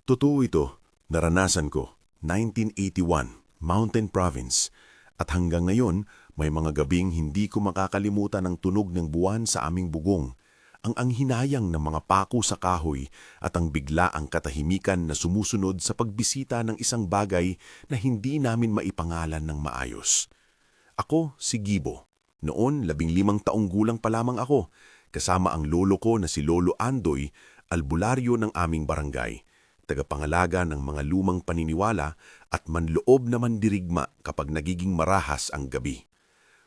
Totoo ito, naranasan ko, 1981, Mountain Province. At hanggang ngayon, may mga gabing hindi ko makakalimutan ang tunog ng buwan sa aming bugong, ang anghinayang ng mga pako sa kahoy at ang biglaang katahimikan na sumusunod sa pagbisita ng isang bagay na hindi namin maipangalan ng maayos. Ako si Gibo. Noon, 15 taong gulang pa lamang ako, kasama ang lolo ko na si Lolo Andoy, albularyo ng aming barangay, tagapangalaga ng mga lumang paniniwala at manloob na mandirigma kapag nagiging marahas ang gabi.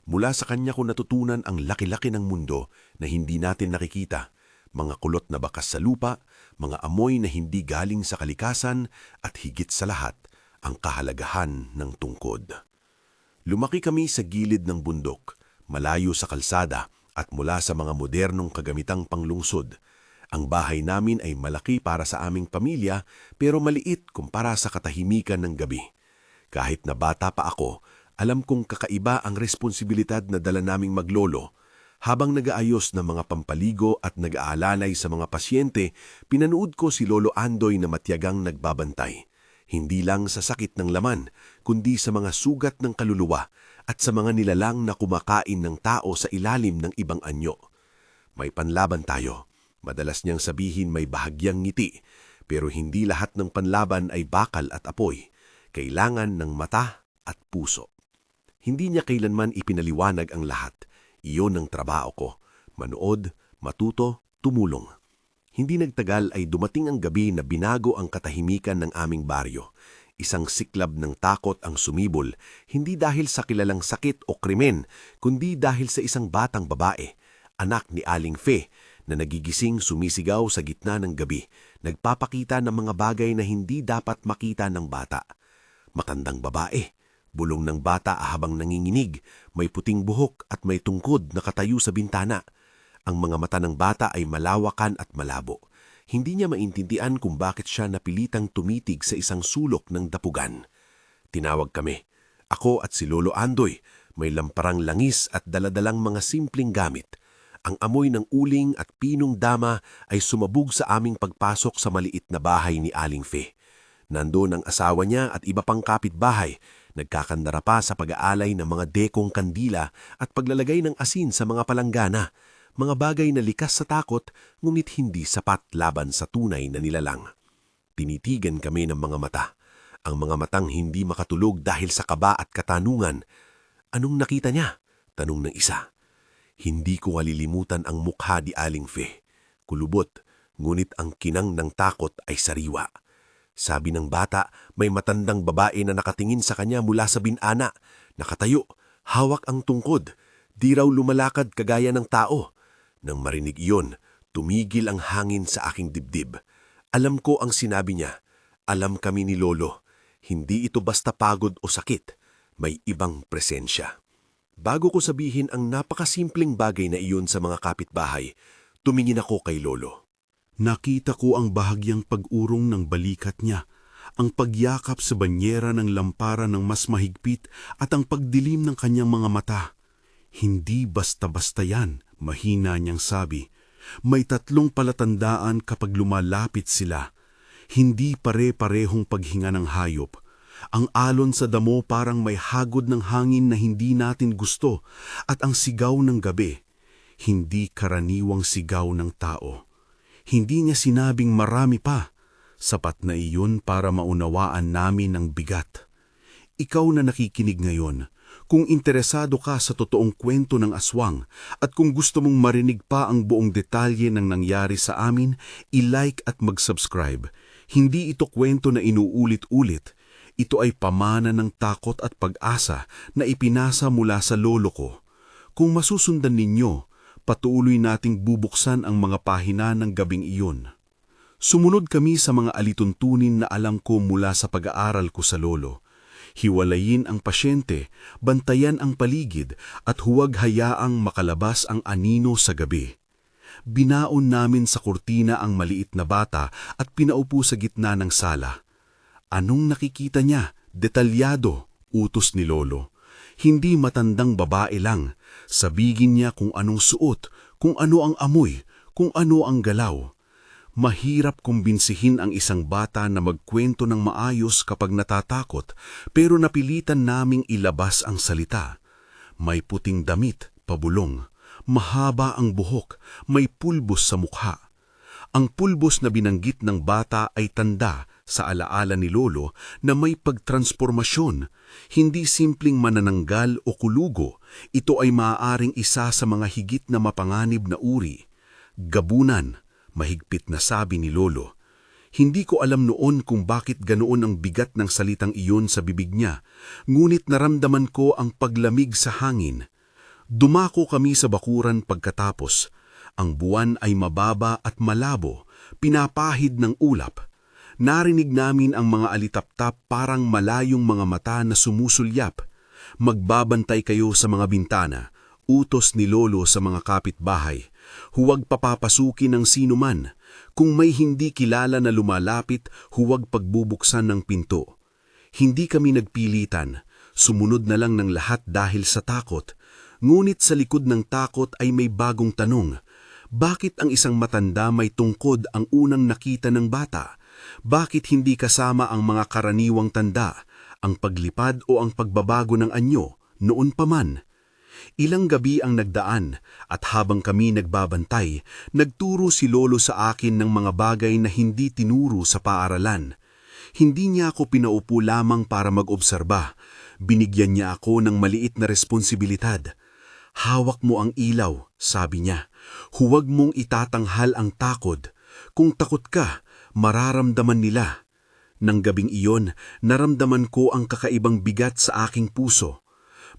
Mula sa kanya ko natutunan ang laki-laki ng mundo na hindi natin nakikita, mga kulot na bakas sa lupa, mga amoy na hindi galing sa kalikasan at higit sa lahat, ang kahalagahan ng tungkod. Lumaki kami sa gilid ng bundok, malayo sa kalsada at mula sa mga modernong kagamitang panglungsod. Ang bahay namin ay malaki para sa aming pamilya pero maliit kumpara sa katahimikan ng gabi. Kahit na bata pa ako, alam kong kakaiba ang responsibilidad na dala naming maglolo. Habang nag-aayos ng mga pampaligo at nag-aalalay sa mga pasyente, pinanood ko si Lolo Andoy na matyagang nagbabantay. Hindi lang sa sakit ng laman, kundi sa mga sugat ng kaluluwa at sa mga nilalang na kumakain ng tao sa ilalim ng ibang anyo. May panlaban tayo. Madalas niyang sabihin may bahagyang ngiti, pero hindi lahat ng panlaban ay bakal at apoy. Kailangan ng mata at puso. Hindi niya kailanman ipinaliwanag ang lahat. Iyon ang trabaho ko. Manood, matuto, tumulong. Hindi nagtagal ay dumating ang gabi na binago ang katahimikan ng aming baryo. Isang siklab ng takot ang sumibol, hindi dahil sa kilalang sakit o krimen, kundi dahil sa isang batang babae, anak ni Aling Fe, na nagigising sumisigaw sa gitna ng gabi, nagpapakita ng mga bagay na hindi dapat makita ng bata. Matandang babae. Bulong ng bata habang nanginginig, may puting buhok at may tungkod na katayo sa bintana. Ang mga mata ng bata ay malawakan at malabo. Hindi niya maintindihan kung bakit siya napilitang tumitig sa isang sulok ng dapugan. Tinawag kami. Ako at si Lolo Andoy, may lamparang langis at daladalang mga simpleng gamit. Ang amoy ng uling at pinong dama ay sumabog sa aming pagpasok sa maliit na bahay ni Aling Fe. Nandoon ang asawa niya at iba pang kapitbahay, nagkakandara pa sa pag-aalay ng mga dekong kandila at paglalagay ng asin sa mga palanggana, mga bagay na likas sa takot ngunit hindi sapat laban sa tunay na nilalang. Tinitigan kami ng mga mata, ang mga matang hindi makatulog dahil sa kaba at katanungan. Anong nakita niya? Tanong ng isa. Hindi ko malilimutan ang mukha ni Aling Fe. Kulubot, ngunit ang kinang ng takot ay sariwa. Sabi ng bata, may matandang babae na nakatingin sa kanya mula sa binana. Nakatayo, hawak ang tungkod. Di raw lumalakad kagaya ng tao. Nang marinig iyon, tumigil ang hangin sa aking dibdib. Alam ko ang sinabi niya. Alam kami ni Lolo. Hindi ito basta pagod o sakit. May ibang presensya. Bago ko sabihin ang napakasimpleng bagay na iyon sa mga kapitbahay, tumingin ako kay Lolo. Nakita ko ang bahagyang pag-urong ng balikat niya, ang pagyakap sa banyera ng lampara ng mas mahigpit at ang pagdilim ng kanyang mga mata. Hindi basta-basta yan, mahina niyang sabi. May 3 palatandaan kapag lumalapit sila. Hindi pare-parehong paghinga ng hayop. Ang alon sa damo parang may hagod ng hangin na hindi natin gusto at ang sigaw ng gabi, hindi karaniwang sigaw ng tao. Hindi niya sinabing marami pa. Sapat na iyon para maunawaan namin ang bigat. Ikaw na nakikinig ngayon, kung interesado ka sa totoong kwento ng aswang at kung gusto mong marinig pa ang buong detalye ng nangyari sa amin, i-like at mag-subscribe. Hindi ito kwento na inuulit-ulit. Ito ay pamana ng takot at pag-asa na ipinasa mula sa lolo ko. Kung masusundan ninyo, patuloy nating bubuksan ang mga pahina ng gabing iyon. Sumunod kami sa mga alituntunin na alam ko mula sa pag-aaral ko sa lolo. Hiwalayin ang pasyente, bantayan ang paligid at huwag hayaang makalabas ang anino sa gabi. Binaon namin sa kurtina ang maliit na bata at pinaupo sa gitna ng sala. Anong nakikita niya? Detalyado, utos ni Lolo. Hindi matandang babae lang. Sabihin niya kung anong suot, kung ano ang amoy, kung ano ang galaw. Mahirap kumbinsihin ang isang bata na magkwento ng maayos kapag natatakot, pero napilitan naming ilabas ang salita. May puting damit, pabulong. Mahaba ang buhok, may pulbos sa mukha. Ang pulbos na binanggit ng bata ay tanda sa alaala ni Lolo na may pagtransformasyon. Hindi simpleng manananggal o kulugo, ito ay maaaring isa sa mga higit na mapanganib na uri. Gabunan, mahigpit na sabi ni Lolo. Hindi ko alam noon kung bakit ganoon ang bigat ng salitang iyon sa bibig niya, ngunit naramdaman ko ang paglamig sa hangin. Dumako kami sa bakuran pagkatapos. Ang buwan ay mababa at malabo, pinapahid ng ulap. Narinig namin ang mga alitaptap parang malayong mga mata na sumusulyap. Magbabantay kayo sa mga bintana, utos ni Lolo sa mga kapitbahay. Huwag papapasukin ng sinuman. Kung may hindi kilala na lumalapit, huwag pagbubuksan ng pinto. Hindi kami nagpilitan. Sumunod na lang ng lahat dahil sa takot. Ngunit sa likod ng takot ay may bagong tanong. Bakit ang isang matanda may tungkod ang unang nakita ng bata? Bakit hindi kasama ang mga karaniwang tanda, ang paglipad o ang pagbabago ng anyo, noon pa man? Ilang gabi ang nagdaan at habang kami nagbabantay, nagturo si Lolo sa akin ng mga bagay na hindi tinuro sa paaralan. Hindi niya ako pinaupo lamang para mag-obserba. Binigyan niya ako ng maliit na responsibilidad. Hawak mo ang ilaw, sabi niya. Huwag mong itatanghal ang takot. Kung takot ka, mararamdaman nila. Nang gabing iyon, naramdaman ko ang kakaibang bigat sa aking puso.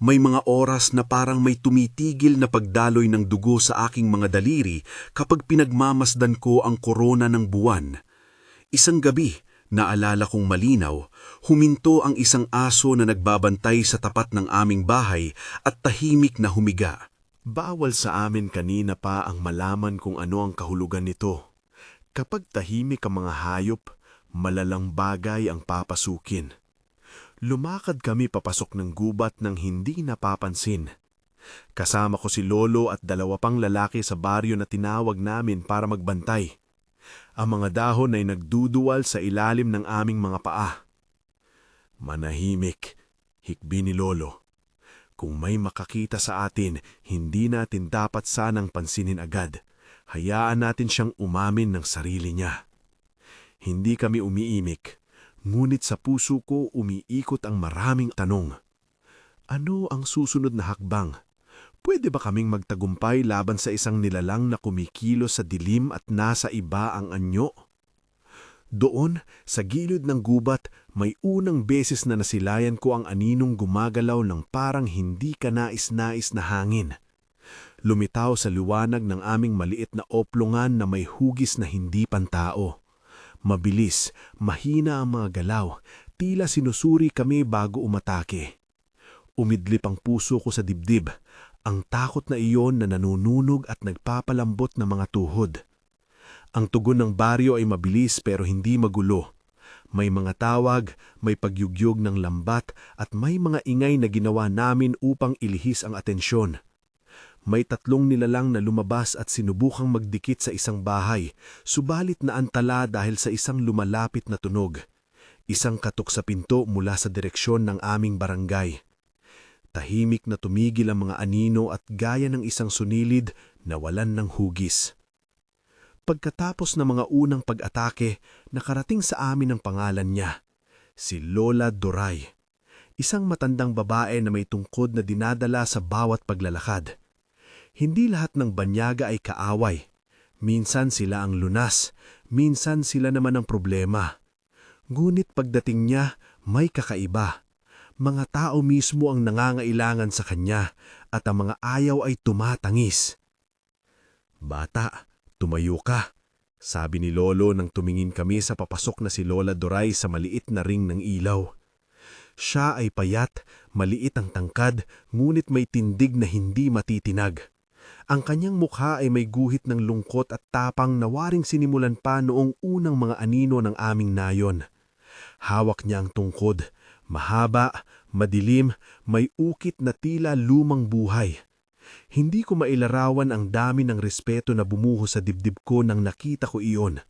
May mga oras na parang may tumitigil na pagdaloy ng dugo sa aking mga daliri kapag pinagmamasdan ko ang korona ng buwan. Isang gabi, naalala kong malinaw, huminto ang isang aso na nagbabantay sa tapat ng aming bahay at tahimik na humiga. Bawal sa amin kanina pa ang malaman kung ano ang kahulugan nito. Kapag tahimik ang mga hayop, malalang bagay ang papasukin. Lumakad kami papasok ng gubat nang hindi napapansin. Kasama ko si Lolo at 2 pang lalaki sa baryo na tinawag namin para magbantay. Ang mga dahon ay nagduduwal sa ilalim ng aming mga paa. Manahimik, hikbi ni Lolo. Kung may makakita sa atin, hindi natin dapat sanang pansinin agad. Hayaan natin siyang umamin ng sarili niya. Hindi kami umiimik. Ngunit sa puso ko umiikot ang maraming tanong. Ano ang susunod na hakbang? Pwede ba kaming magtagumpay laban sa isang nilalang na kumikilos sa dilim at nasa iba ang anyo? Doon, sa gilid ng gubat, may unang beses na nasilayan ko ang aninong gumagalaw ng parang hindi kanais-nais na hangin. Lumitaw sa liwanag ng aming maliit na oplongan na may hugis na hindi pantao. Mabilis, mahina ang mga galaw, tila sinusuri kami bago umatake. Umidlip ang puso ko sa dibdib, ang takot na iyon na nanununog at nagpapalambot ng mga tuhod. Ang tugon ng baryo ay mabilis pero hindi magulo. May mga tawag, may pagyugyog ng lambat at may mga ingay na ginawa namin upang ilihis ang atensyon. May 3 nilalang na lumabas at sinubukang magdikit sa isang bahay, subalit naantala dahil sa isang lumalapit na tunog. Isang katok sa pinto mula sa direksyon ng aming barangay. Tahimik na tumigil ang mga anino at gaya ng isang sunilid na walan ng hugis. Pagkatapos ng mga unang pag-atake, nakarating sa amin ang pangalan niya, si Lola Doray. Isang matandang babae na may tungkod na dinadala sa bawat paglalakad. Hindi lahat ng banyaga ay kaaway. Minsan sila ang lunas, minsan sila naman ang problema. Ngunit pagdating niya, may kakaiba. Mga tao mismo ang nangangailangan sa kanya at ang mga ayaw ay tumatangis. Bata, tumayo ka, sabi ni Lolo nang tumingin kami sa papasok na si Lola Doray sa maliit na ring ng ilaw. Siya ay payat, maliit ang tangkad, ngunit may tindig na hindi matitinag. Ang kanyang mukha ay may guhit ng lungkot at tapang na waring sinimulan pa noong unang mga anino ng aming nayon. Hawak niya ang tungkod, mahaba, madilim, may ukit na tila lumang buhay. Hindi ko mailarawan ang dami ng respeto na bumuho sa dibdib ko nang nakita ko iyon.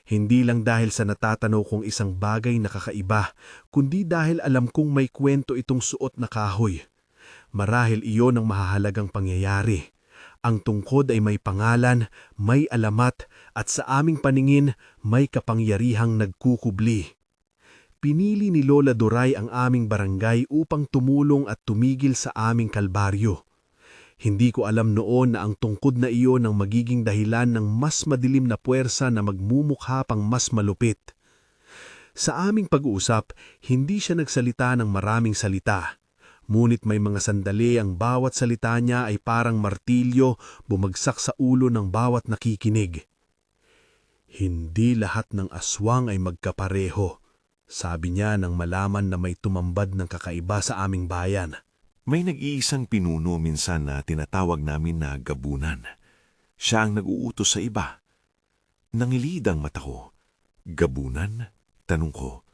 Hindi lang dahil sa natatanaw kong isang bagay na kakaiba, kundi dahil alam kong may kwento itong suot na kahoy. Marahil iyon ang mahahalagang pangyayari. Ang tungkod ay may pangalan, may alamat, at sa aming paningin, may kapangyarihang nagkukubli. Pinili ni Lola Duray ang aming barangay upang tumulong at tumigil sa aming kalbaryo. Hindi ko alam noon na ang tungkod na iyon ang magiging dahilan ng mas madilim na puwersa na magmumukha pang mas malupit. Sa aming pag-uusap, hindi siya nagsalita ng maraming salita. Ngunit may mga sandali ang bawat salita niya ay parang martilyo bumagsak sa ulo ng bawat nakikinig. Hindi lahat ng aswang ay magkapareho, sabi niya nang malaman na may tumambad ng kakaiba sa aming bayan. May nag-iisang pinuno minsan na tinatawag namin na gabunan. Siya ang nag-uutos sa iba. Nangilid ang mata ko. Gabunan? Tanong ko.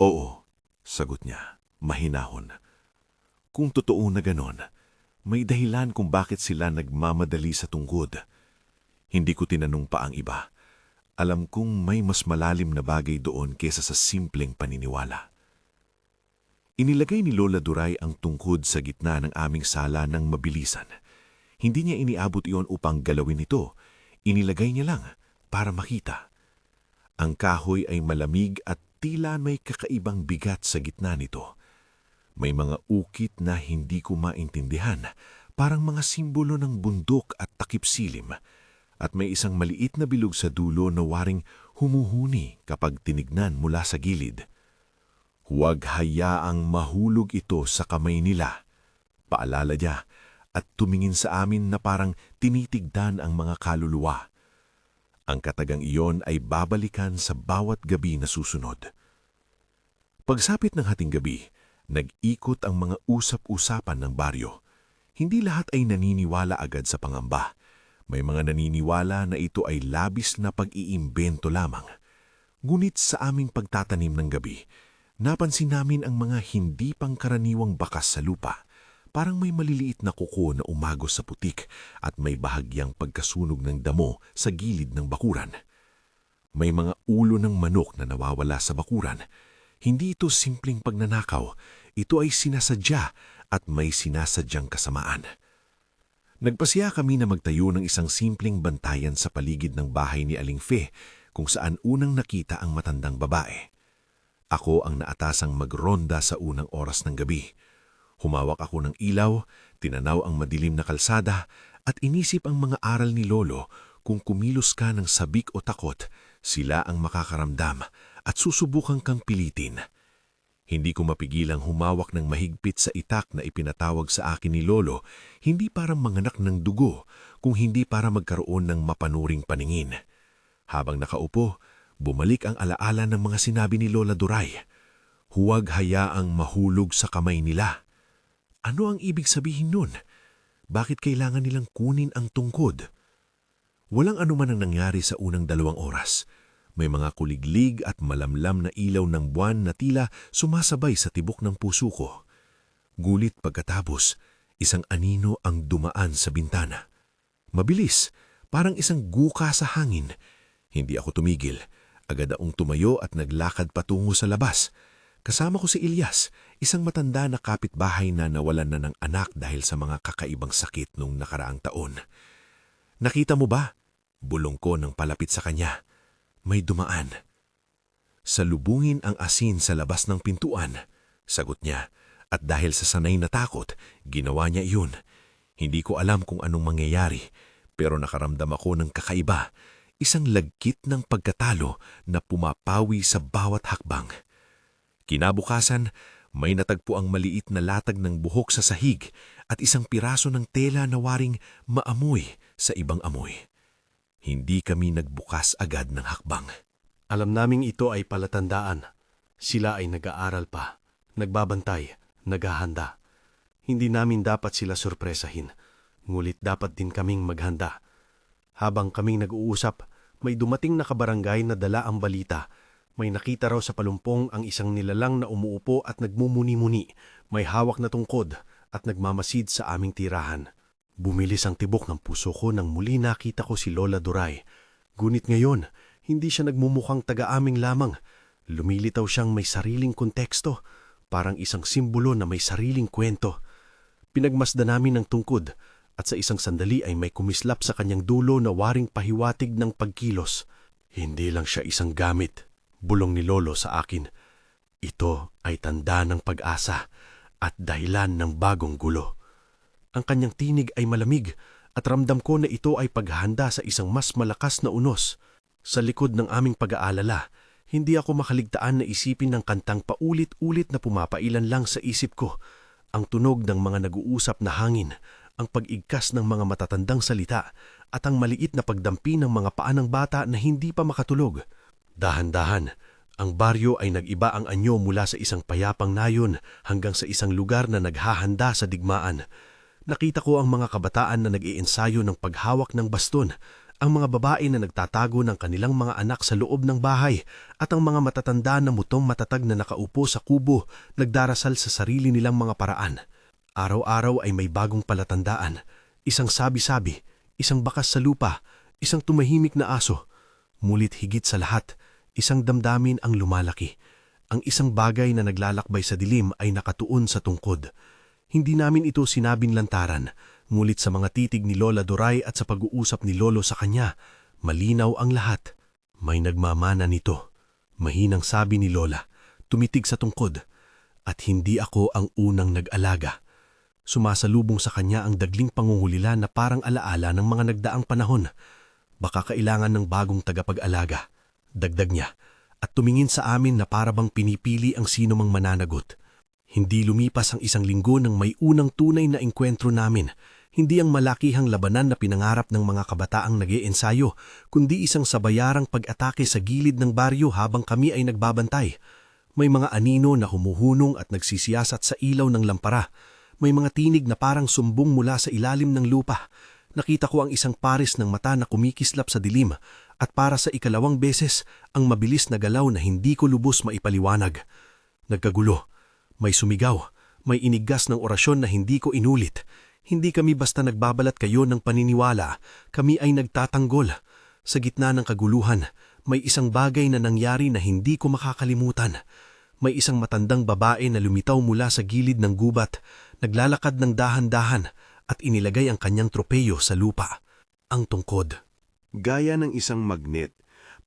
Oo, sagot niya, mahinahon. Kung totoo na ganon, may dahilan kung bakit sila nagmamadali sa tungkod. Hindi ko tinanong pa ang iba. Alam kong may mas malalim na bagay doon kesa sa simpleng paniniwala. Inilagay ni Lola Duray ang tungkod sa gitna ng aming sala ng mabilisan. Hindi niya iniabot iyon upang galawin ito. Inilagay niya lang para makita. Ang kahoy ay malamig at tila may kakaibang bigat sa gitna nito. May mga ukit na hindi ko maintindihan, parang mga simbolo ng bundok at takip silim. At may isang maliit na bilog sa dulo na waring humuhuni kapag tinignan mula sa gilid. Huwag hayaang mahulog ito sa kamay nila, paalala niya, at tumingin sa amin na parang tinitigdan ang mga kaluluwa. Ang katagang iyon ay babalikan sa bawat gabi na susunod. Pagsapit ng hating gabi, nag-ikot ang mga usap-usapan ng baryo. Hindi lahat ay naniniwala agad sa pangamba. May mga naniniwala na ito ay labis na pag-iimbento lamang. Ngunit sa aming pagtatanim ng gabi, napansin namin ang mga hindi pangkaraniwang bakas sa lupa. Parang may maliliit na kuko na umagos sa putik at may bahagyang pagkasunog ng damo sa gilid ng bakuran. May mga ulo ng manok na nawawala sa bakuran. Hindi ito simpleng pagnanakaw, ito ay sinasadya at may sinasadyang kasamaan. Nagpasya kami na magtayo ng isang simpleng bantayan sa paligid ng bahay ni Aling Fe kung saan unang nakita ang matandang babae. Ako ang naatasang magronda sa unang oras ng gabi. Humawak ako ng ilaw, tinanaw ang madilim na kalsada at inisip ang mga aral ni Lolo kung kumilos ka ng sabik o takot, sila ang makakaramdam at susubukang kang pilitin. Hindi ko mapigilang humawak ng mahigpit sa itak na ipinatawag sa akin ni Lolo, hindi para manganak ng dugo, kung hindi para magkaroon ng mapanuring paningin. Habang nakaupo, bumalik ang alaala ng mga sinabi ni Lola Duray. Huwag hayaang mahulog sa kamay nila. Ano ang ibig sabihin nun? Bakit kailangan nilang kunin ang tungkod? Walang anuman ang nangyari sa unang 2 oras. May mga kuliglig at malamlam na ilaw ng buwan na tila sumasabay sa tibok ng puso ko. Gulit pagkatapos, isang anino ang dumaan sa bintana. Mabilis, parang isang guka sa hangin. Hindi ako tumigil. Agad akong tumayo at naglakad patungo sa labas. Kasama ko si Ilyas, isang matanda na kapitbahay na nawalan na ng anak dahil sa mga kakaibang sakit noong nakaraang taon. Nakita mo ba? Bulong ko nang palapit sa kanya. May dumaan. Salubungin ang asin sa labas ng pintuan, sagot niya. At dahil sa sanay na takot, ginawa niya iyon. Hindi ko alam kung anong mangyayari, pero nakaramdam ako ng kakaiba. Isang lagkit ng pagkatalo na pumapawi sa bawat hakbang. Kinabukasan, may natagpo ang maliit na latag ng buhok sa sahig at isang piraso ng tela na waring maamoy sa ibang amoy. Hindi kami nagbukas agad ng hakbang. Alam naming ito ay palatandaan. Sila ay nag-aaral pa, nagbabantay, naghahanda. Hindi namin dapat sila sorpresahin, ngulit dapat din kaming maghanda. Habang kaming nag-uusap, may dumating na kabarangay na dala ang balita. May nakita raw sa palumpong ang isang nilalang na umuupo at nagmumuni-muni, may hawak na tungkod at nagmamasid sa aming tirahan. Bumilis ang tibok ng puso ko nang muli nakita ko si Lola Duray. Gunit ngayon, Hindi siya nagmumukhang taga-aming lamang. Lumilitaw siyang may sariling konteksto, parang isang simbolo na may sariling kwento. Pinagmasdan namin ng tungkod at sa isang sandali ay may kumislap sa kanyang dulo na waring pahiwatig ng pagkilos. Hindi lang siya isang gamit, bulong ni Lolo sa akin. Ito ay tanda ng pag-asa at dahilan ng bagong gulo. Ang kanyang tinig ay malamig at ramdam ko na ito ay paghahanda sa isang mas malakas na unos. Sa likod ng aming pag-aalala, hindi ako makaligtaan na isipin ng kantang paulit-ulit na pumapailan lang sa isip ko. Ang tunog ng mga nag-uusap na hangin, ang pag-igkas ng mga matatandang salita, at ang maliit na pagdampi ng mga paa ng bata na hindi pa makatulog. Dahan-dahan, ang baryo ay nag-iba ang anyo mula sa isang payapang nayon hanggang sa isang lugar na naghahanda sa digmaan. Nakita ko ang mga kabataan na nag-iensayo ng paghawak ng baston, ang mga babae na nagtatago ng kanilang mga anak sa loob ng bahay, at ang mga matatanda na mutong matatag na nakaupo sa kubo, nagdarasal sa sarili nilang mga paraan. Araw-araw ay may bagong palatandaan, isang sabi-sabi, isang bakas sa lupa, isang tumahimik na aso. Mulit higit sa lahat, isang damdamin ang lumalaki. Ang isang bagay na naglalakbay sa dilim ay nakatuon sa tungkod. Hindi namin ito sinabing lantaran, ngulit sa mga titig ni Lola Doray at sa pag-uusap ni Lolo sa kanya, malinaw ang lahat. May nagmamana nito, mahinang sabi ni Lola, tumitig sa tungkod. At hindi ako ang unang nag-alaga. Sumasalubong sa kanya ang dagling pangungulila na parang alaala ng mga nagdaang panahon. Baka kailangan ng bagong tagapag-alaga, dagdag niya, at tumingin sa amin na parabang pinipili ang sino mang mananagot. Hindi lumipas ang isang linggo nang may unang tunay na engkwentro namin. Hindi ang malakihang labanan na pinangarap ng mga kabataang nag-iensayo, kundi isang sabayarang pag-atake sa gilid ng baryo habang kami ay nagbabantay. May mga anino na humuhunong at nagsisiyasat sa ilaw ng lampara. May mga tinig na parang sumbong mula sa ilalim ng lupa. Nakita ko ang isang pares ng mata na kumikislap sa dilim, at para sa ikalawang beses, ang mabilis na galaw na hindi ko lubos maipaliwanag. Nagkagulo. May sumigaw, may inigas ng orasyon na hindi ko inulit. Hindi kami basta nagbabalat kayo ng paniniwala, kami ay nagtatanggol. Sa gitna ng kaguluhan, may isang bagay na nangyari na hindi ko makakalimutan. May isang matandang babae na lumitaw mula sa gilid ng gubat, naglalakad ng dahan-dahan at inilagay ang kanyang tropeyo sa lupa. Ang tungkod. Gaya ng isang magnet,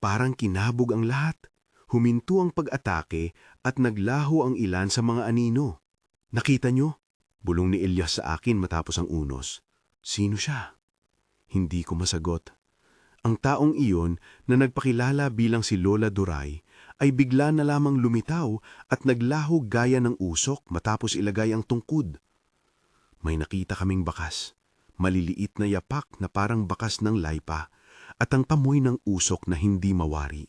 parang kinabog ang lahat. Huminto ang pag-atake at naglaho ang ilan sa mga anino. Nakita nyo? Bulong ni Elias sa akin matapos ang unos. Sino siya? Hindi ko masagot. Ang taong iyon na nagpakilala bilang si Lola Doray ay bigla na lamang lumitaw at naglaho gaya ng usok matapos ilagay ang tungkod. May nakita kaming bakas, maliliit na yapak na parang bakas ng laypa at ang pamoy ng usok na hindi mawari.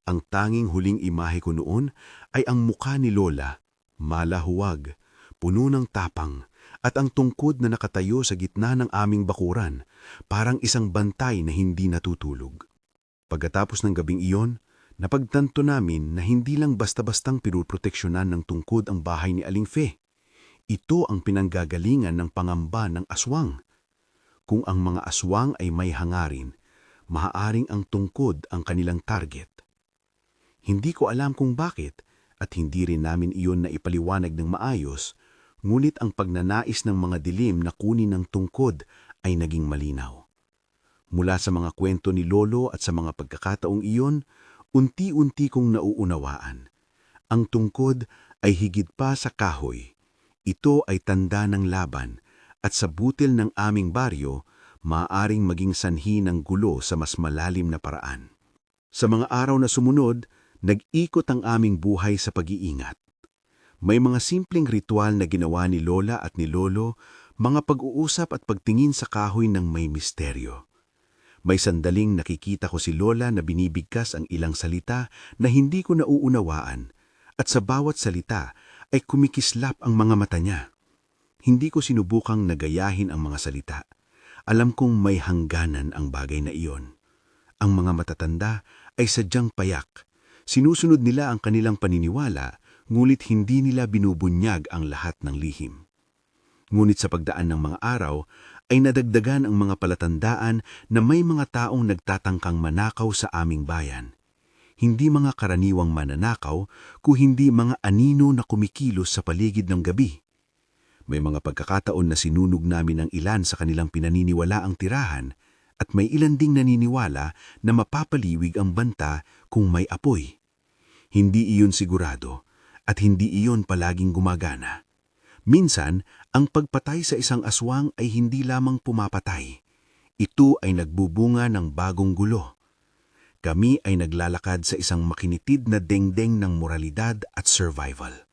Ang tanging huling imahe ko noon ay ang mukha ni Lola, malahuwag, puno ng tapang, at ang tungkod na nakatayo sa gitna ng aming bakuran, parang isang bantay na hindi natutulog. Pagkatapos ng gabing iyon, napagtanto namin na hindi lang basta-bastang pinuproteksyonan ng tungkod ang bahay ni Aling Fe. Ito ang pinanggagalingan ng pangamba ng aswang. Kung ang mga aswang ay may hangarin, maaaring ang tungkod ang kanilang target. Hindi ko alam kung bakit at hindi rin namin iyon na ipaliwanag ng maayos, ngunit ang pagnanais ng mga dilim na kunin ng tungkod ay naging malinaw. Mula sa mga kwento ni Lolo at sa mga pagkakataong iyon, unti-unti kong nauunawaan. Ang tungkod ay higit pa sa kahoy. Ito ay tanda ng laban at sa butil ng aming baryo, maaaring maging sanhi ng gulo sa mas malalim na paraan. Sa mga araw na sumunod, nag-ikot ang aming buhay sa pag-iingat. May mga simpleng ritual na ginawa ni Lola at ni Lolo, mga pag-uusap at pagtingin sa kahoy ng may misteryo. May sandaling nakikita ko si Lola na binibigkas ang ilang salita na hindi ko nauunawaan, at sa bawat salita ay kumikislap ang mga mata niya. Hindi ko sinubukang nagayahin ang mga salita. Alam kong may hangganan ang bagay na iyon. Ang mga matatanda ay sadyang payak. Sinusunod nila ang kanilang paniniwala, ngulit hindi nila binubunyag ang lahat ng lihim. Ngunit sa pagdaan ng mga araw, ay nadagdagan ang mga palatandaan na may mga taong nagtatangkang manakaw sa aming bayan. Hindi mga karaniwang mananakaw, kung hindi mga anino na kumikilos sa paligid ng gabi. May mga pagkakataon na sinunog namin ang ilan sa kanilang pinaniniwalaang tirahan at may ilan ding naniniwala na mapapaliwig ang banta kung may apoy. Hindi iyon sigurado at hindi iyon palaging gumagana. Minsan, ang pagpatay sa isang aswang ay hindi lamang pumapatay. Ito ay nagbubunga ng bagong gulo. Kami ay naglalakad sa isang makinitid na dengdeng ng moralidad at survival.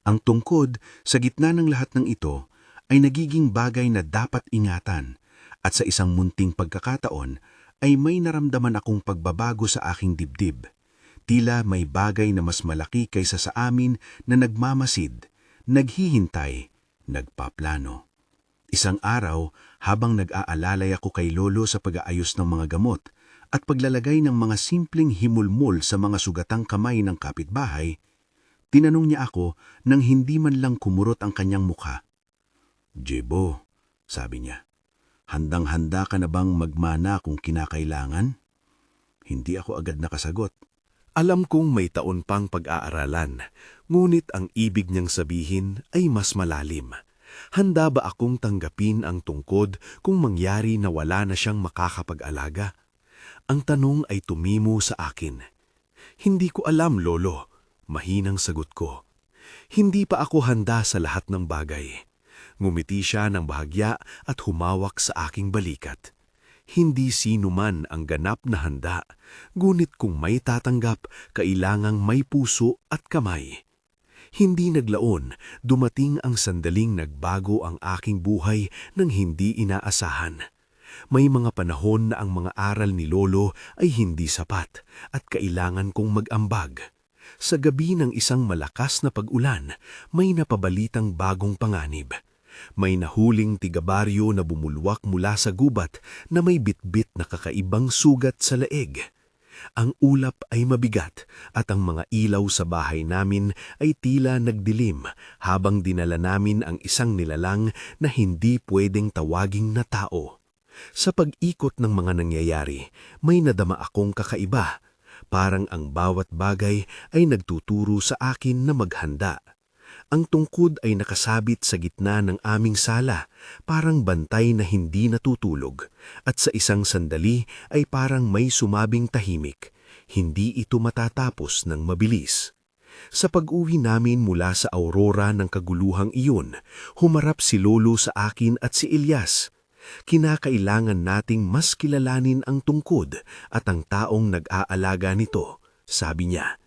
Ang tungkod sa gitna ng lahat ng ito ay nagiging bagay na dapat ingatan at sa isang munting pagkakataon ay may naramdaman akong pagbabago sa aking dibdib. Tila may bagay na mas malaki kaysa sa amin na nagmamasid, naghihintay, nagpaplano. Isang araw, habang nag-aalalay ako kay Lolo sa pag-aayos ng mga gamot at paglalagay ng mga simpleng himulmol sa mga sugatang kamay ng kapitbahay, tinanong niya ako nang hindi man lang kumurot ang kanyang mukha. "Jebo," sabi niya, "handang-handa ka na bang magmana kung kinakailangan?" Hindi ako agad nakasagot. Alam kong may taon pang pag-aaralan, ngunit ang ibig niyang sabihin ay mas malalim. Handa ba akong tanggapin ang tungkod kung mangyari na wala na siyang makakapag-alaga? Ang tanong ay tumimo sa akin. "Hindi ko alam, Lolo," mahinang sagot ko. Hindi pa ako handa sa lahat ng bagay. Ngumiti siya ng bahagya at humawak sa aking balikat. Hindi sino man ang ganap na handa, ngunit kung may tatanggap, kailangang may puso at kamay. Hindi naglaon, dumating ang sandaling nagbago ang aking buhay nang hindi inaasahan. May mga panahon na ang mga aral ni Lolo ay hindi sapat at kailangan kong mag-ambag. Sa gabi ng isang malakas na pag-ulan, may napabalitang bagong panganib. May nahuling tigabaryo na bumulwak mula sa gubat na may bitbit na kakaibang sugat sa leeg. Ang ulap ay mabigat at ang mga ilaw sa bahay namin ay tila nagdilim habang dinala namin ang isang nilalang na hindi pwedeng tawaging na tao. Sa pag-ikot ng mga nangyayari, may nadama akong kakaiba. Parang ang bawat bagay ay nagtuturo sa akin na maghanda. Ang tungkod ay nakasabit sa gitna ng aming sala, parang bantay na hindi natutulog, at sa isang sandali ay parang may sumabing tahimik. Hindi ito matatapos ng mabilis. Sa pag-uwi namin mula sa aurora ng kaguluhang iyon, humarap si Lolo sa akin at si Elias. "Kinakailangan nating mas kilalanin ang tungkod at ang taong nag-aalaga nito," sabi niya.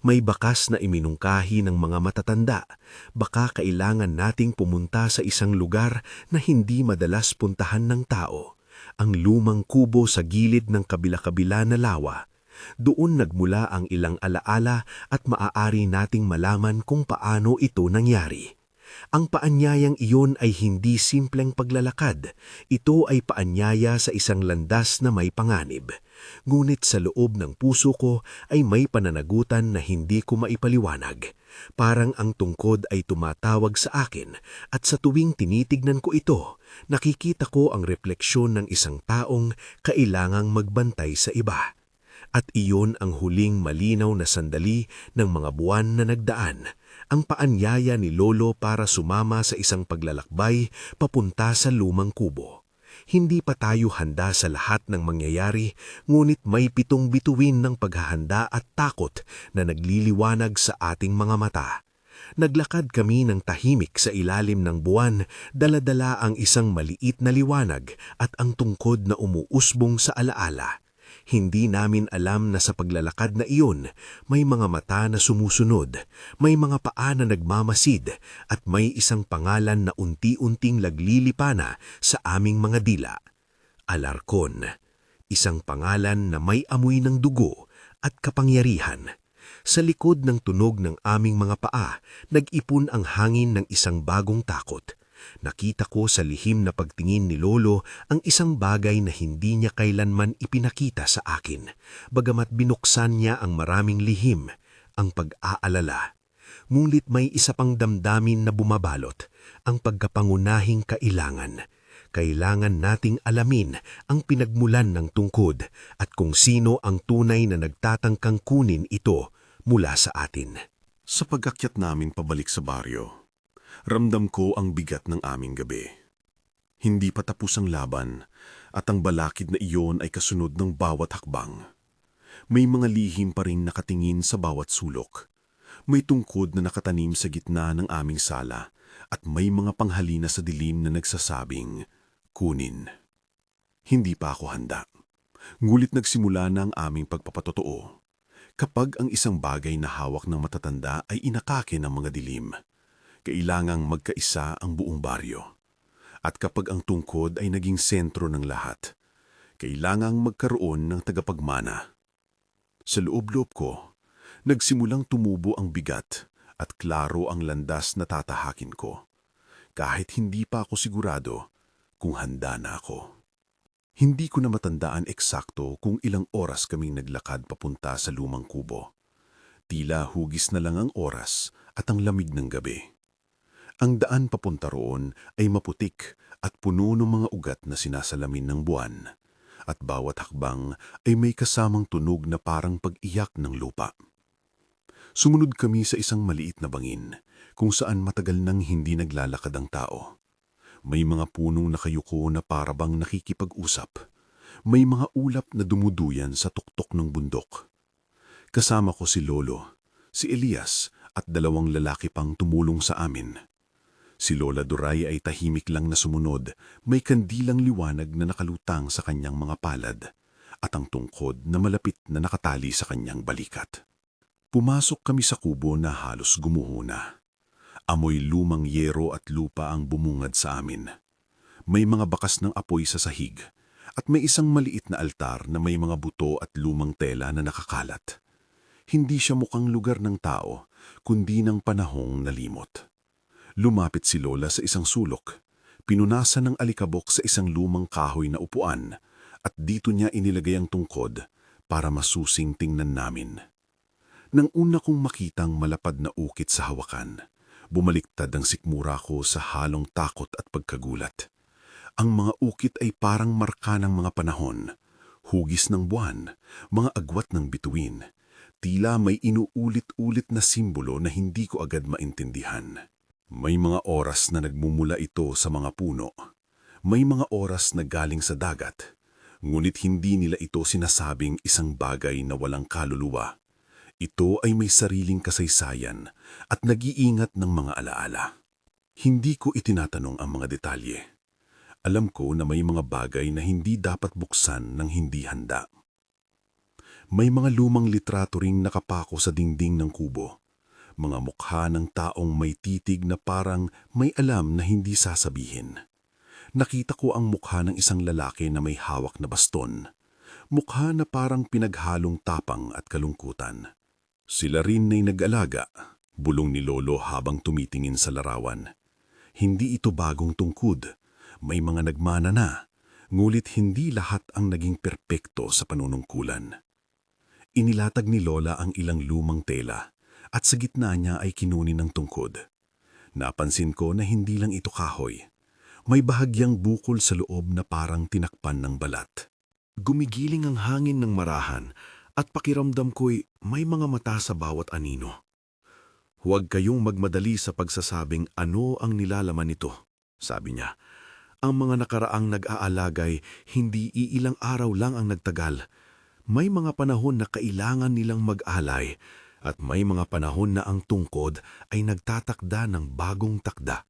"May bakas na iminungkahi ng mga matatanda. Baka kailangan nating pumunta sa isang lugar na hindi madalas puntahan ng tao. Ang lumang kubo sa gilid ng kabila-kabila na lawa. Doon nagmula ang ilang alaala at maaari nating malaman kung paano ito nangyari." Ang paanyayang iyon ay hindi simpleng paglalakad. Ito ay paanyaya sa isang landas na may panganib. Ngunit sa loob ng puso ko ay may pananagutan na hindi ko maipaliwanag. Parang ang tungkod ay tumatawag sa akin at sa tuwing tinitignan ko ito, nakikita ko ang refleksyon ng isang taong kailangang magbantay sa iba. At iyon ang huling malinaw na sandali ng mga buwan na nagdaan, ang paanyaya ni Lolo para sumama sa isang paglalakbay papunta sa lumang kubo. Hindi pa tayo handa sa lahat ng mangyayari, ngunit may pitong bituin ng paghahanda at takot na nagliliwanag sa ating mga mata. Naglakad kami ng tahimik sa ilalim ng buwan, dala-dala ang isang maliit na liwanag at ang tungkod na umuusbong sa alaala. Hindi namin alam na sa paglalakad na iyon, may mga mata na sumusunod, may mga paa na nagmamasid, at may isang pangalan na unti-unting laglilipana sa aming mga dila. Alarcon, isang pangalan na may amoy ng dugo at kapangyarihan. Sa likod ng tunog ng aming mga paa, nag-ipon ang hangin ng isang bagong takot. Nakita ko sa lihim na pagtingin ni Lolo ang isang bagay na hindi niya kailanman ipinakita sa akin, bagamat binuksan niya ang maraming lihim, ang pag-aalala. Ngunit may isa pang damdamin na bumabalot, ang pagkapangunahing kailangan. kailangan nating alamin ang pinagmulan ng tungkod at kung sino ang tunay na nagtatangkang kunin ito mula sa atin. Sa pag-akyat namin pabalik sa baryo, ramdam ko ang bigat ng aming gabi. Hindi pa tapos ang laban at ang balakid na iyon ay kasunod ng bawat hakbang. May mga lihim pa rin nakatingin sa bawat sulok. May tungkod na nakatanim sa gitna ng aming sala at may mga panghalina sa dilim na nagsasabing, kunin. Hindi pa ako handa. Ngulit nagsimula na ang aming pagpapatotoo. Kapag ang isang bagay na hawak ng matatanda ay inakake ng mga dilim, kailangang magkaisa ang buong baryo. At kapag ang tungkod ay naging sentro ng lahat, kailangang magkaroon ng tagapagmana. Sa loob-loob ko, nagsimulang tumubo ang bigat at klaro ang landas na tatahakin ko, kahit hindi pa ako sigurado kung handa na ako. Hindi ko na matandaan eksakto kung ilang oras kaming naglakad papunta sa lumang kubo. Tila hugis na lang ang oras at ang lamig ng gabi. Ang daan papunta roon ay maputik at puno ng mga ugat na sinasalamin ng buwan, at bawat hakbang ay may kasamang tunog na parang pag-iyak ng lupa. Sumunod kami sa isang maliit na bangin kung saan matagal nang hindi naglalakad ang tao. May mga punong nakayuko na parabang nakikipag-usap. May mga ulap na dumuduyan sa tuktok ng bundok. Kasama ko si Lolo, si Elias at dalawang lalaki pang tumulong sa amin. Si Lola Duray ay tahimik lang na sumunod, may kandilang liwanag na nakalutang sa kanyang mga palad at ang tungkod na malapit na nakatali sa kanyang balikat. Pumasok kami sa kubo na halos gumuho na. Amoy lumang yero at lupa ang bumungad sa amin. May mga bakas ng apoy sa sahig at may isang maliit na altar na may mga buto at lumang tela na nakakalat. Hindi siya mukhang lugar ng tao, kundi ng panahong nalimot. Lumapit si Lola sa isang sulok, pinunasan ng alikabok sa isang lumang kahoy na upuan at dito niya inilagay ang tungkod para masusing tingnan namin. Nang una kong makitang malapad na ukit sa hawakan, bumaliktad ang sikmura ko sa halong takot at pagkagulat. Ang mga ukit ay parang marka ng mga panahon, hugis ng buwan, mga agwat ng bituin. Tila may inuulit-ulit na simbolo na hindi ko agad maintindihan. May mga oras na nagmumula ito sa mga puno. May mga oras na galing sa dagat. Ngunit hindi nila ito sinasabing isang bagay na walang kaluluwa. Ito ay may sariling kasaysayan at nag-iingat ng mga alaala. Hindi ko itinatanong ang mga detalye. Alam ko na may mga bagay na hindi dapat buksan ng hindi handa. May mga lumang litrato ring nakapako sa dingding ng kubo. Mga mukha ng taong may titig na parang may alam na hindi sasabihin. Nakita ko ang mukha ng isang lalaki na may hawak na baston. Mukha na parang pinaghalong tapang at kalungkutan. Sila rin ay nag-alaga, bulong ni Lolo habang tumitingin sa larawan. Hindi ito bagong tungkod. May mga nagmana na, ngulit hindi lahat ang naging perpekto sa panunungkulan. Inilatag ni Lola ang ilang lumang tela at sa gitna niya ay kinunin ng tungkod. Napansin ko na hindi lang ito kahoy. May bahagyang bukol sa loob na parang tinakpan ng balat. Gumigiling ang hangin ng marahan at pakiramdam ko'y may mga mata sa bawat anino. Huwag kayong magmadali sa pagsasabing ano ang nilalaman nito, sabi niya. Ang mga nakaraang nag-aalagay, hindi iilang araw lang ang nagtagal. May mga panahon na kailangan nilang mag-alay at may mga panahon na ang tungkod ay nagtatakda ng bagong takda.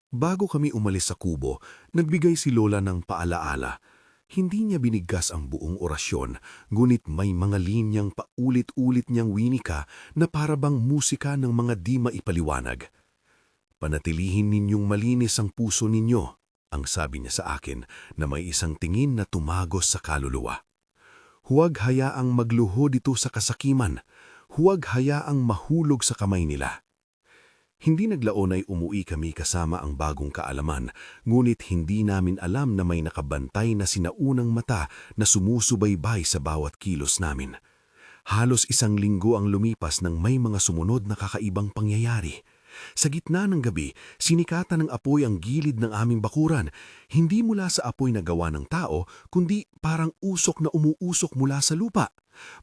Bago kami umalis sa kubo, nagbigay si Lola ng paalaala. Hindi niya binigkas ang buong orasyon, ngunit may mga linyang paulit-ulit niyang winika na parabang musika ng mga di maipaliwanag. Panatilihin ninyong malinis ang puso ninyo, ang sabi niya sa akin na may isang tingin na tumagos sa kaluluwa. Huwag hayaang magluhod ito sa kasakiman, huwag hayaang mahulog sa kamay nila. Hindi naglaon ay umuwi kami kasama ang bagong kaalaman, ngunit hindi namin alam na may nakabantay na sinaunang mata na sumusubaybay sa bawat kilos namin. Halos 1 linggo ang lumipas nang may mga sumunod na kakaibang pangyayari. Sa gitna ng gabi, sinikatan ng apoy ang gilid ng aming bakuran. Hindi mula sa apoy na gawa ng tao, kundi parang usok na umuusok mula sa lupa.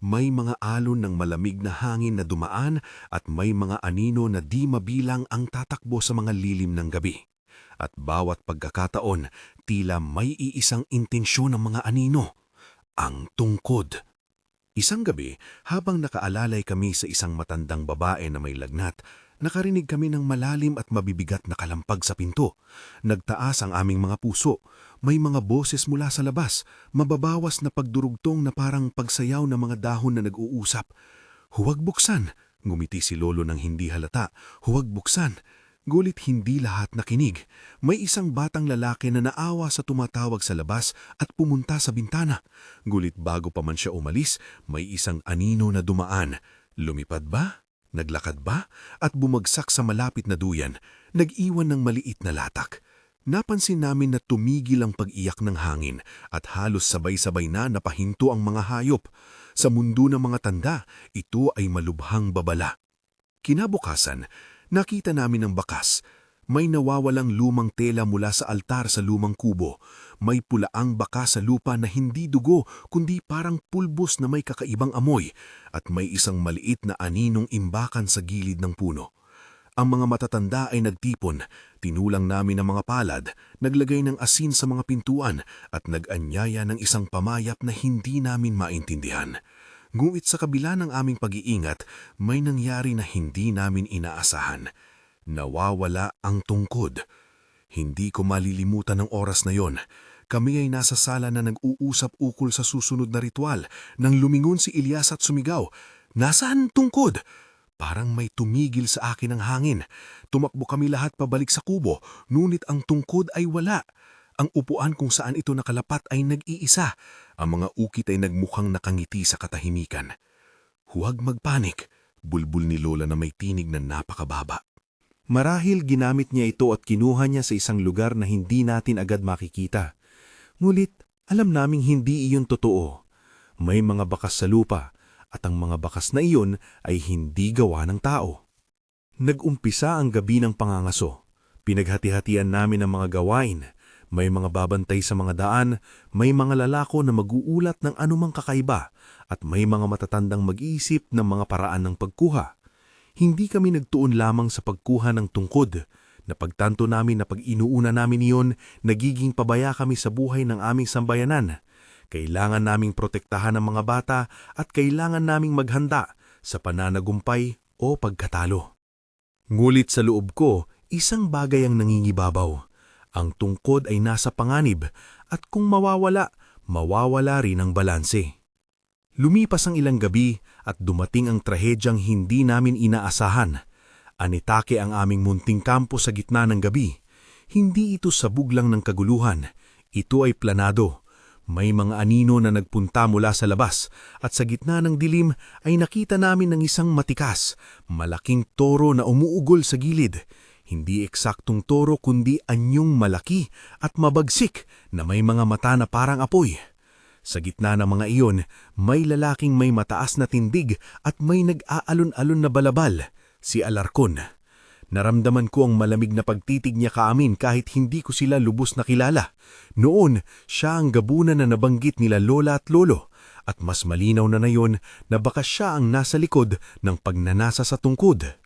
May mga alon ng malamig na hangin na dumaan at may mga anino na di mabilang ang tatakbo sa mga lilim ng gabi. At bawat pagkakataon, tila may iisang intensyon ng mga anino, ang tungkod. Isang gabi, habang nakaalalay kami sa isang matandang babae na may lagnat, nakarinig kami ng malalim at mabibigat na kalampag sa pinto. Nagtaas ang aming mga puso. May mga boses mula sa labas, mababawas na pagdurugtong na parang pagsayaw ng mga dahon na nag-uusap. "Huwag buksan," ngumiti si Lolo nang hindi halata. "Huwag buksan." Gulit hindi lahat nakinig. May isang batang lalaki na naawa sa tumatawag sa labas at pumunta sa bintana. Gulit bago pa man siya umalis, may isang anino na dumaan. Lumipad ba? Naglakad ba? At bumagsak sa malapit na duyan. Nag-iwan ng maliit na latak. Napansin namin na tumigil ang pag-iyak ng hangin at halos sabay-sabay na napahinto ang mga hayop. Sa mundo ng mga tanda, ito ay malubhang babala. Kinabukasan, nakita namin ang bakas. May nawawalang lumang tela mula sa altar sa lumang kubo. May pulaang bakas sa lupa na hindi dugo kundi parang pulbos na may kakaibang amoy. At may isang maliit na aninong imbakan sa gilid ng puno. Ang mga matatanda ay nagtipon, tinulang namin ang mga palad, naglagay ng asin sa mga pintuan at nag-anyaya ng isang pamayap na hindi namin maintindihan. Ngunit sa kabila ng aming pag-iingat, may nangyari na hindi namin inaasahan. Nawawala ang tungkod. Hindi ko malilimutan ang oras na yon. Kami ay nasa sala na nag-uusap ukol sa susunod na ritual nang lumingon si Ilyas at sumigaw, "Nasaan ang tungkod?" Parang may tumigil sa akin ang hangin. Tumakbo kami lahat pabalik sa kubo, ngunit ang tungkod ay wala. Ang upuan kung saan ito nakalapat ay nag-iisa. Ang mga ukit ay nagmukhang nakangiti sa katahimikan. "Huwag magpanik," bulbul ni Lola na may tinig na napakababa. Marahil ginamit niya ito at kinuha niya sa isang lugar na hindi natin agad makikita. Ngunit alam naming hindi iyon totoo. May mga bakas sa lupa at ang mga bakas na iyon ay hindi gawa ng tao. Nag-umpisa ang gabi ng pangangaso. Pinaghati-hatian namin ang mga gawain. May mga babantay sa mga daan, may mga lalako na mag-uulat ng anumang kakaiba, at may mga matatandang mag-iisip ng mga paraan ng pagkuha. Hindi kami nagtuon lamang sa pagkuha ng tungkod. Napagtanto namin na pag inuuna namin iyon, nagiging pabaya kami sa buhay ng aming sambayanan. Kailangan naming protektahan ang mga bata at kailangan naming maghanda sa pananagumpay o pagkatalo. Ngulit sa loob ko, isang bagay ang nangingibabaw. Ang tungkod ay nasa panganib at kung mawawala, mawawala rin ang balanse. Lumipas ang ilang gabi at dumating ang trahedyang hindi namin inaasahan. Anitake ang aming munting kampo sa gitna ng gabi. Hindi ito sabog lang ng kaguluhan. Ito ay planado. May mga anino na nagpunta mula sa labas at sa gitna ng dilim ay nakita namin ng isang matikas, malaking toro na umuugol sa gilid. Hindi eksaktong toro kundi anyong malaki at mabagsik na may mga mata na parang apoy. Sa gitna ng mga iyon, may lalaking may mataas na tindig at may nag-aalon-alon na balabal, si Alarcon. Naramdaman ko ang malamig na pagtitig niya kaamin kahit hindi ko sila lubos na kilala. Noon, siya ang gabunan na nabanggit nila Lola at Lolo, at mas malinaw na yon na baka siya ang nasa likod ng pagnanasa sa tungkod.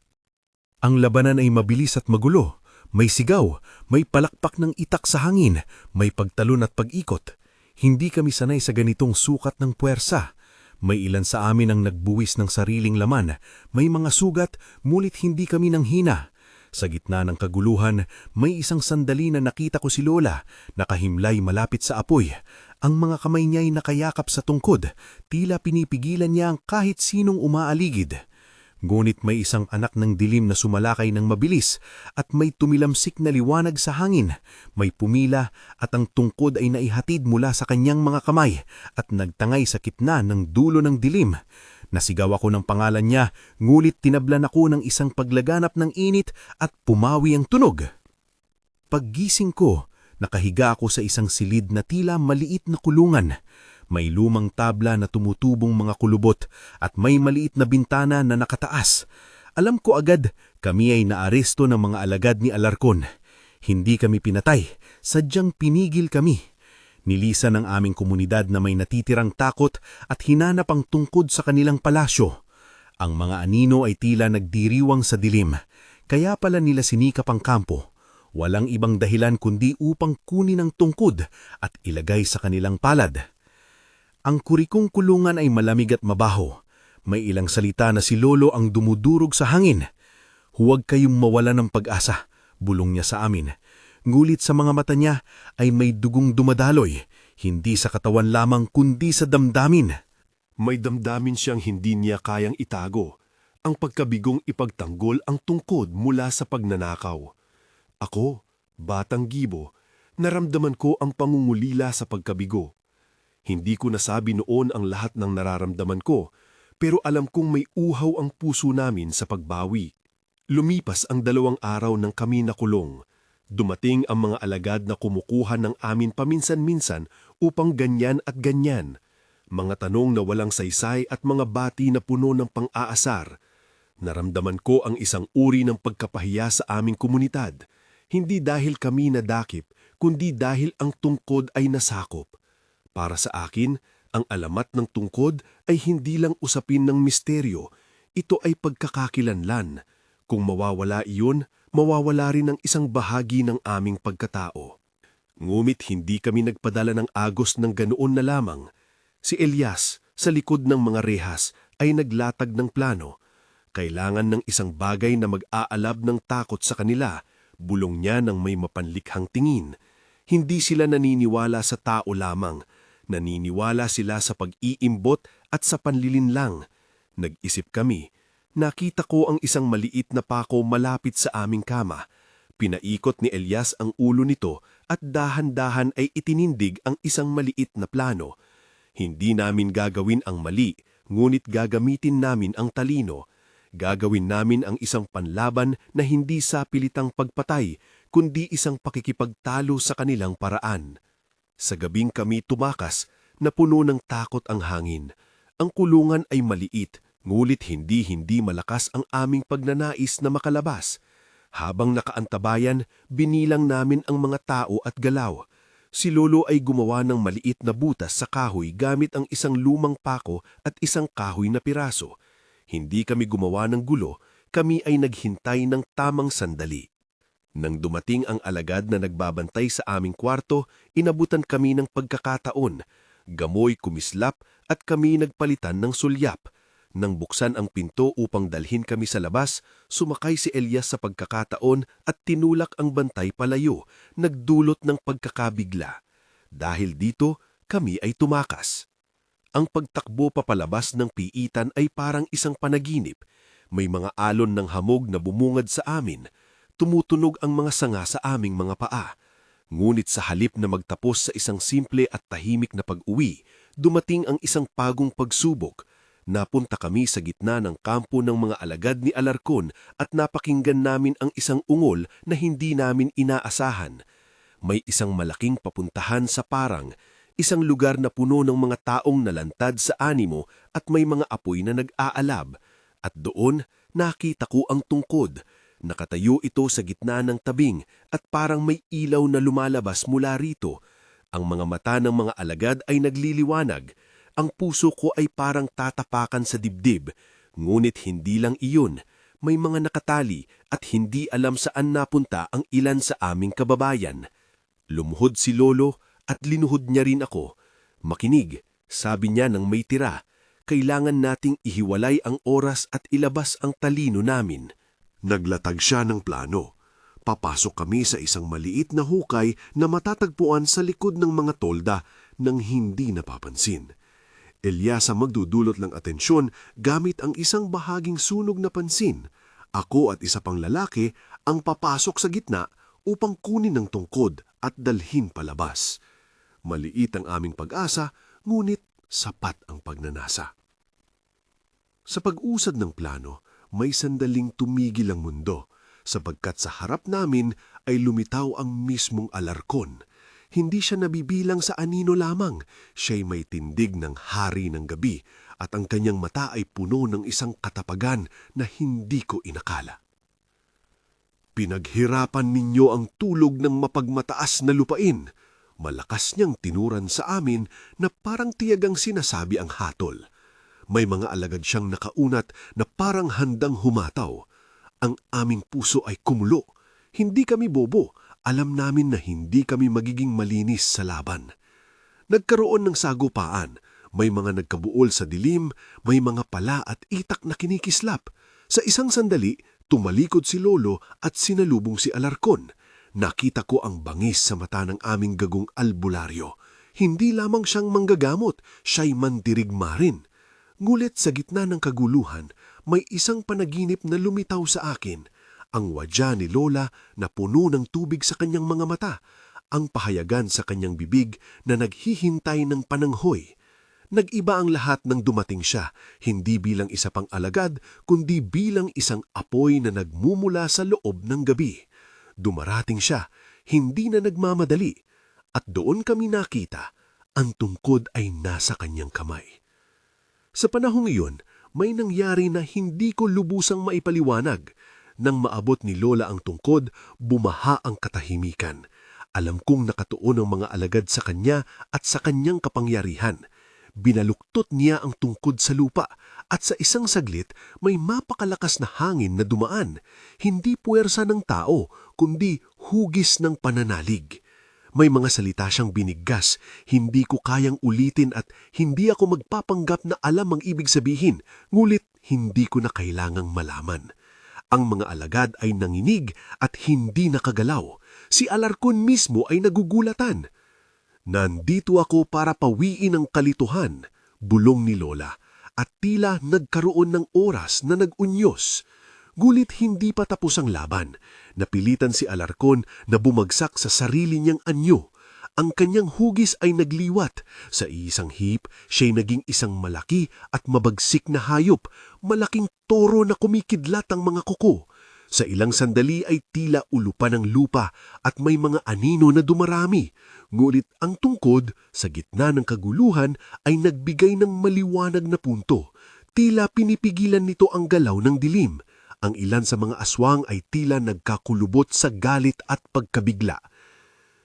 Ang labanan ay mabilis at magulo. May sigaw, may palakpak ng itak sa hangin, may pagtalon at pag-ikot. Hindi kami sanay sa ganitong sukat ng puwersa. May ilan sa amin ang nagbuwis ng sariling laman. May mga sugat, mulit hindi kami nanghina. Sa gitna ng kaguluhan, may isang sandali na nakita ko si Lola, nakahimlay malapit sa apoy. Ang mga kamay niya ay nakayakap sa tungkod, tila pinipigilan niya ang kahit sinong umaaligid. Ngunit may isang anak ng dilim na sumalakay ng mabilis at may tumilamsik na liwanag sa hangin. May pumila at ang tungkod ay naihatid mula sa kanyang mga kamay at nagtangay sa gitna ng dulo ng dilim. Nasigaw ako ng pangalan niya, ngulit tinablan ako ng isang paglaganap ng init at pumawi ang tunog. Paggising ko, nakahiga ako sa isang silid na tila maliit na kulungan. May lumang tabla na tumutubong mga kulubot at may maliit na bintana na nakataas. Alam ko agad, Kami ay naaresto ng mga alagad ni Alarcon. Hindi kami pinatay, sadyang pinigil kami. Nilisan ng aming komunidad na may natitirang takot at hinanap ang tungkod sa kanilang palasyo. Ang mga anino ay tila nagdiriwang sa dilim, kaya pala nila sinikap ang kampo. Walang ibang dahilan kundi upang kunin ang tungkod at ilagay sa kanilang palad. Ang kurikong kulungan ay malamig at mabaho. May ilang salita na si Lolo ang dumudurog sa hangin. Huwag kayong mawala ng pag-asa, bulong niya sa amin. Ngulit sa mga mata niya ay may dugong dumadaloy, hindi sa katawan lamang kundi sa damdamin. May damdamin siyang hindi niya kayang itago, ang pagkabigong ipagtanggol ang tungkod mula sa pagnanakaw. Ako, batang Gibo, naramdaman ko ang pangungulila sa pagkabigo. Hindi ko nasabi noon ang lahat ng nararamdaman ko, pero alam kong may uhaw ang puso namin sa pagbawi. Lumipas ang 2 araw ng kami nakulong. Dumating ang mga alagad na kumukuha ng amin paminsan-minsan upang ganyan at ganyan. Mga tanong na walang saysay at mga bati na puno ng pang-aasar. Naramdaman ko ang isang uri ng pagkapahiya sa aming komunidad. Hindi dahil kami nadakip, kundi dahil ang tungkod ay nasakop. Para sa akin, ang alamat ng tungkod ay hindi lang usapin ng misteryo. Ito ay pagkakakilanlan. Kung mawawala iyon, mawawala rin ang isang bahagi ng aming pagkatao. Ngumit hindi kami nagpadala ng agos ng ganoon na lamang. Si Elias, sa likod ng mga rehas, ay naglatag ng plano. Kailangan ng isang bagay na mag-aalab ng takot sa kanila, bulong niya ng may mapanlikhang tingin. Hindi sila naniniwala sa tao lamang, naniniwala sila sa pag-iimbot at sa panlilinlang. Nag-isip kami. Nakita ko ang isang maliit na pako malapit sa aming kama. Pinaikot ni Elias ang ulo nito at dahan-dahan ay itinindig ang isang maliit na plano. Hindi namin gagawin ang mali, ngunit gagamitin namin ang talino. Gagawin namin ang isang panlaban na hindi sa pilitang pagpatay, kundi isang pakikipagtalo sa kanilang paraan. Sa gabing kami tumakas, na puno ng takot ang hangin. Ang kulungan ay maliit, ngulit hindi malakas ang aming pagnanais na makalabas. Habang nakaantabayan, binilang namin ang mga tao at galaw. Si Lolo ay gumawa ng maliit na butas sa kahoy gamit ang isang lumang pako at isang kahoy na piraso. Hindi kami gumawa ng gulo, kami ay naghintay ng tamang sandali. Nang dumating ang alagad na nagbabantay sa aming kwarto, inabutan kami ng pagkakataon. Gamoy kumislap at kami nagpalitan ng sulyap. Nang buksan ang pinto upang dalhin kami sa labas, sumakay si Elias sa pagkakataon at tinulak ang bantay palayo, nagdulot ng pagkakabigla. Dahil dito, kami ay tumakas. Ang pagtakbo papalabas ng piitan ay parang isang panaginip. May mga alon ng hamog na bumungad sa amin. Tumutunog ang mga sanga sa aming mga paa. Ngunit sa halip na magtapos sa isang simple at tahimik na pag-uwi, dumating ang isang pagong pagsubok. Napunta kami sa gitna ng kampo ng mga alagad ni Alarcon at napakinggan namin ang isang ungol na hindi namin inaasahan. May isang malaking papuntahan sa parang, isang lugar na puno ng mga taong nalantad sa animo at may mga apoy na nag-aalab. At doon, nakita ko ang tungkod. Nakatayo ito sa gitna ng tabing at parang may ilaw na lumalabas mula rito. Ang mga mata ng mga alagad ay nagliliwanag. Ang puso ko ay parang tatapakan sa dibdib. Ngunit hindi lang iyon. May mga nakatali at hindi alam saan napunta ang ilan sa aming kababayan. Lumuhod si Lolo at linuhod niya rin ako. Makinig, sabi niya nang may tira. Kailangan nating ihiwalay ang oras at ilabas ang talino namin. Naglatag siya ng plano. Papasok kami sa isang maliit na hukay na matatagpuan sa likod ng mga tolda nang hindi napapansin. Elias ang magdudulot ng atensyon gamit ang isang bahaging sunog na pansin. Ako at isa pang lalaki ang papasok sa gitna upang kunin ang tungkod at dalhin palabas. Maliit ang aming pag-asa, ngunit sapat ang pagnanasa. Sa pag-usad ng plano, may sandaling tumigil ang mundo, sapagkat sa harap namin ay lumitaw ang mismong Alarcon. Hindi siya nabibilang sa anino lamang, siya'y may tindig ng hari ng gabi at ang kanyang mata ay puno ng isang katapagan na hindi ko inakala. Pinaghirapan ninyo ang tulog ng mapagmataas na lupain. Malakas niyang tinuran sa amin na parang tiyagang sinasabi ang hatol. May mga alagad siyang nakaunat na parang handang humataw. Ang aming puso ay kumulo. Hindi kami bobo. Alam namin na hindi kami magiging malinis sa laban. Nagkaroon ng sagupaan. May mga nagkabuol sa dilim, may mga pala at itak na kinikislap. Sa isang sandali, tumalikod si Lolo at sinalubong si Alarcon. Nakita ko ang bangis sa mata ng aming gagong albularyo. Hindi lamang siyang manggagamot, siya'y mandirigma rin. Ngulit sa gitna ng kaguluhan, may isang panaginip na lumitaw sa akin. Ang wadya ni Lola na puno ng tubig sa kanyang mga mata. Ang pahayagan sa kanyang bibig na naghihintay ng pananghoy. Nag-iba ang lahat nang dumating siya, hindi bilang isa pang alagad, kundi bilang isang apoy na nagmumula sa loob ng gabi. Dumarating siya, hindi na nagmamadali, at doon kami nakita, ang tungkod ay nasa kanyang kamay. Sa panahong iyon, may nangyari na hindi ko lubusang maipaliwanag. Nang maabot ni Lola ang tungkod, bumaha ang katahimikan. Alam kong nakatuon ang mga alagad sa kanya at sa kanyang kapangyarihan. Binaluktot niya ang tungkod sa lupa at sa isang saglit may mapakalakas na hangin na dumaan. Hindi puwersa ng tao, kundi hugis ng pananalig. May mga salita siyang binigkas, hindi ko kayang ulitin at hindi ako magpapanggap na alam ang ibig sabihin, ngulit hindi ko na kailangang malaman. Ang mga alagad ay nanginig at hindi nakagalaw. Si Alarcon mismo ay nagugulatan. Nandito ako para pawiin ang kalituhan, bulong ni Lola, at tila nagkaroon ng oras na nag-unyos. Gulit hindi pa tapos ang laban. Napilitan si Alarcon na bumagsak sa sarili niyang anyo. Ang kanyang hugis ay nagliwat. Sa isang hip, siya'y naging isang malaki at mabagsik na hayop, malaking toro na kumikidlat ang mga kuko. Sa ilang sandali ay tila ulupan ng lupa at may mga anino na dumarami. Ngulit ang tungkod, sa gitna ng kaguluhan, ay nagbigay ng maliwanag na punto. Tila pinipigilan nito ang galaw ng dilim. Ang ilan sa mga aswang ay tila nagkakulubot sa galit at pagkabigla.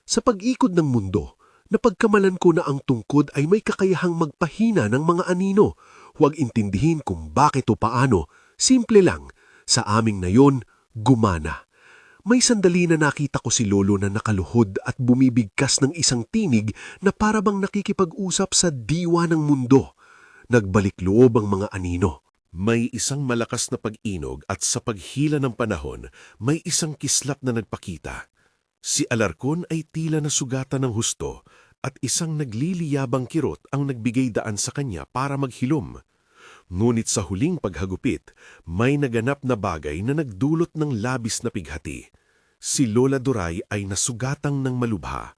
Sa pag-ikot ng mundo, napagkamalan ko na ang tungkod ay may kakayahang magpahina ng mga anino. Huwag intindihin kung bakit o paano. Simple lang, sa aming nayon, gumana. May sandali na nakita ko si Lolo na nakaluhod at bumibigkas ng isang tinig na parabang nakikipag-usap sa diwa ng mundo. Nagbalik loob ang mga anino. May isang malakas na pag-inog at sa paghila ng panahon, may isang kislap na nagpakita. Si Alarcon ay tila nasugatan ng husto at isang nagliliyabang kirot ang nagbigay daan sa kanya para maghilom. Ngunit sa huling paghagupit, may naganap na bagay na nagdulot ng labis na pighati. Si Lola Duray ay nasugatang ng malubha.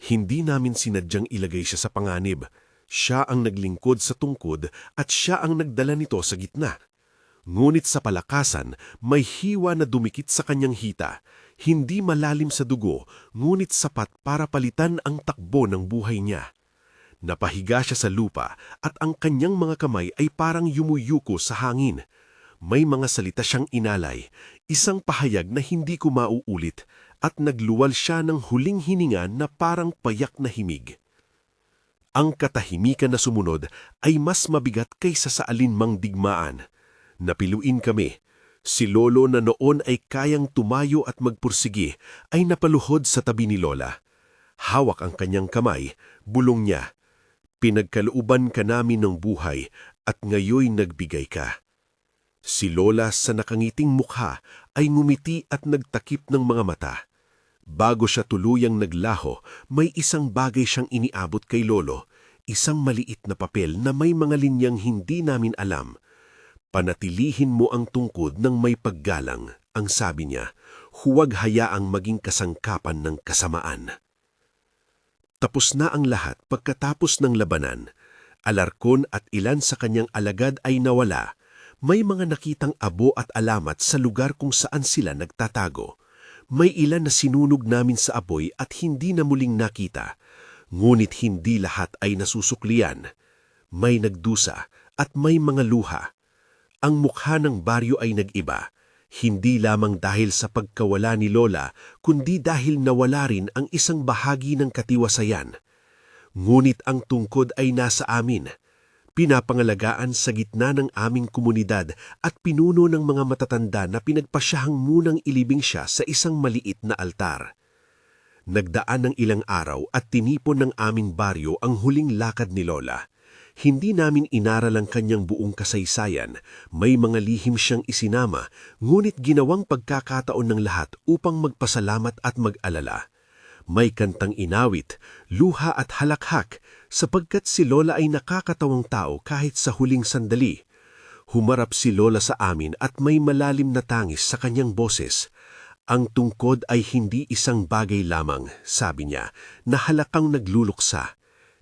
Hindi namin sinadyang ilagay siya sa panganib. Siya ang naglingkod sa tungkod at siya ang nagdala nito sa gitna. Ngunit sa palakasan, may hiwa na dumikit sa kanyang hita. Hindi malalim sa dugo, ngunit sapat para palitan ang takbo ng buhay niya. Napahiga siya sa lupa at ang kanyang mga kamay ay parang yumuyuko sa hangin. May mga salita siyang inalay, isang pahayag na hindi ko mauulit at nagluwal siya ng huling hininga na parang payak na himig. Ang katahimikan na sumunod ay mas mabigat kaysa sa alinmang digmaan. Napiluin kami. Si Lolo na noon ay kayang tumayo at magpursigi ay napaluhod sa tabi ni Lola. Hawak ang kanyang kamay, bulong niya. Pinagkalooban ka namin ng buhay at ngayoy nagbigay ka. Si Lola sa nakangiting mukha ay ngumiti at nagtakip ng mga mata. Bago siya tuluyang naglaho, may isang bagay siyang iniabot kay Lolo, isang maliit na papel na may mga linyang hindi namin alam. Panatilihin mo ang tungkod ng may paggalang, ang sabi niya, huwag hayaang maging kasangkapan ng kasamaan. Tapos na ang lahat pagkatapos ng labanan. Alarcon at ilan sa kanyang alagad ay nawala. May mga nakitang abo at alamat sa lugar kung saan sila nagtatago. May ilan na sinunog namin sa apoy at hindi na muling nakita. Ngunit hindi lahat ay nasusuklian. May nagdusa at may mga luha. Ang mukha ng baryo ay nag-iba. Hindi lamang dahil sa pagkawala ni Lola, kundi dahil nawala rin ang isang bahagi ng katiwasayan. Ngunit ang tungkod ay nasa amin. Pinapangalagaan sa gitna ng aming komunidad at pinuno ng mga matatanda na pinagpasyahang munang ilibing siya sa isang maliit na altar. Nagdaan ng ilang araw at tinipon ng aming baryo ang huling lakad ni Lola. Hindi namin inaral ang kanyang buong kasaysayan, may mga lihim siyang isinama, ngunit ginawang pagkakataon ng lahat upang magpasalamat at mag-alala. May kantang inawit, luha at halakhak, sapagkat si Lola ay nakakatawang tao kahit sa huling sandali. Humarap si Lola sa amin at may malalim na tangis sa kanyang boses. Ang tungkod ay hindi isang bagay lamang, sabi niya, na halakang nagluluksa.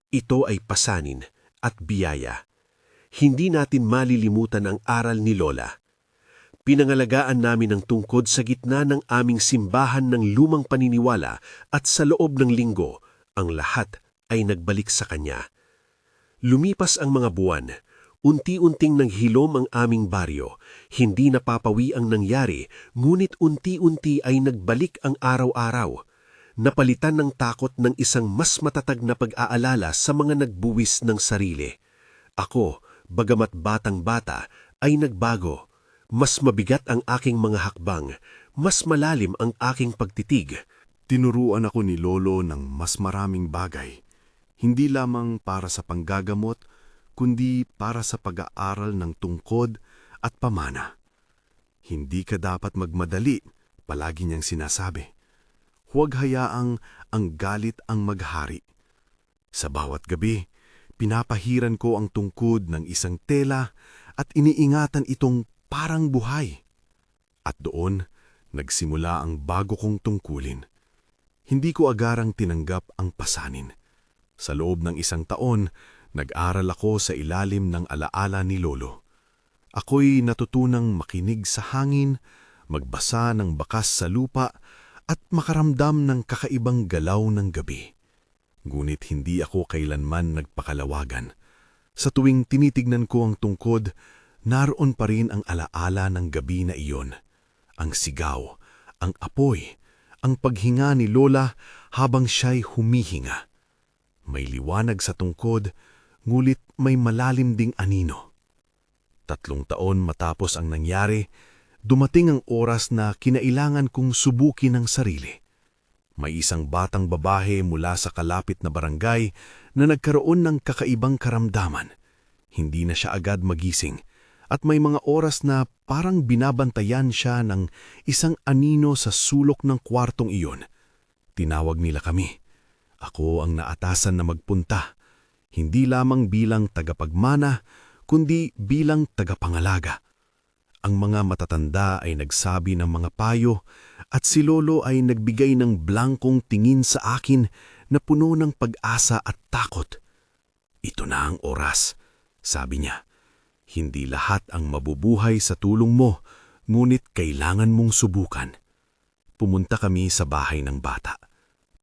Ito ay pasanin at biyaya. Hindi natin malilimutan ang aral ni Lola. Pinangalagaan namin ang tungkod sa gitna ng aming simbahan ng lumang paniniwala at sa loob ng linggo, ang lahat ay nagbalik sa kanya. Lumipas ang mga buwan, unti-unting naghilom ang aming baryo. Hindi napapawi ang nangyari, ngunit unti-unti ay nagbalik ang araw-araw. Napalitan ng takot ng isang mas matatag na pag-aalala sa mga nagbuwis ng sarili. Ako, bagamat batang-bata, ay nagbago. Mas mabigat ang aking mga hakbang, mas malalim ang aking pagtitig. Tinuruan ako ni Lolo ng mas maraming bagay, hindi lamang para sa panggagamot, kundi para sa pag-aaral ng tungkod at pamana. Hindi ka dapat magmadali, palagi niyang sinasabi. Huwag hayaang ang galit ang maghari. Sa bawat gabi, pinapahiran ko ang tungkod ng isang tela at iniingatan itong parang buhay. At doon, nagsimula ang bago kong tungkulin. Hindi ko agarang tinanggap ang pasanin. Sa loob ng isang taon, nag-aral ako sa ilalim ng alaala ni Lolo. Ako'y natutunang makinig sa hangin, magbasa ng bakas sa lupa, at makaramdam ng kakaibang galaw ng gabi. Ngunit hindi ako kailanman nagpakalawagan. Sa tuwing tinitignan ko ang tungkod, naroon pa rin ang alaala ng gabi na iyon. Ang sigaw, ang apoy, ang paghinga ni Lola habang siya'y humihinga. May liwanag sa tungkod, ngulit may malalim ding anino. 3 taon matapos ang nangyari, dumating ang oras na kinailangan kong subukin ang sarili. May isang batang babae mula sa kalapit na barangay na nagkaroon ng kakaibang karamdaman. Hindi na siya agad magising at may mga oras na parang binabantayan siya ng isang anino sa sulok ng kwartong iyon. Tinawag nila kami. Ako ang naatasan na magpunta, hindi lamang bilang tagapagmana, kundi bilang tagapangalaga. Ang mga matatanda ay nagsabi ng mga payo at si Lolo ay nagbigay ng blangkong tingin sa akin na puno ng pag-asa at takot. Ito na ang oras, sabi niya. Hindi lahat ang mabubuhay sa tulong mo, ngunit kailangan mong subukan. Pumunta kami sa bahay ng bata.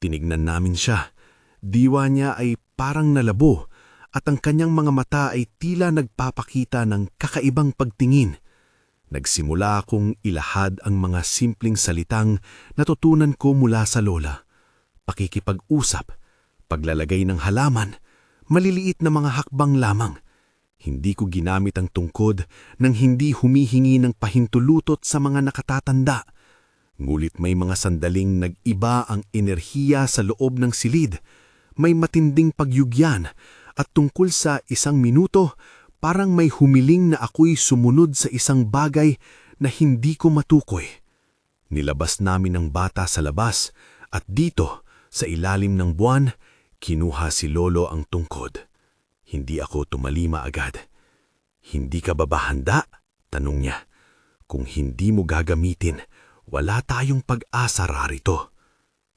Tinignan namin siya. Diwa niya ay parang nalabo at ang kanyang mga mata ay tila nagpapakita ng kakaibang pagtingin. Nagsimula akong ilahad ang mga simpleng salitang natutunan ko mula sa Lola. Pakikipag-usap, paglalagay ng halaman, maliliit na mga hakbang lamang. Hindi ko ginamit ang tungkod nang hindi humihingi ng pahintulutot sa mga nakatatanda. Ngulit may mga sandaling nag-iba ang enerhiya sa loob ng silid. May matinding pagyugyan at tungkol sa 1 minuto, parang may humiling na ako'y sumunod sa isang bagay na hindi ko matukoy. Nilabas namin ang bata sa labas at dito, sa ilalim ng buwan, kinuha si Lolo ang tungkod. Hindi ako tumalima agad. Hindi ka ba handa? Tanong niya. Kung hindi mo gagamitin, wala tayong pag-asa rarito.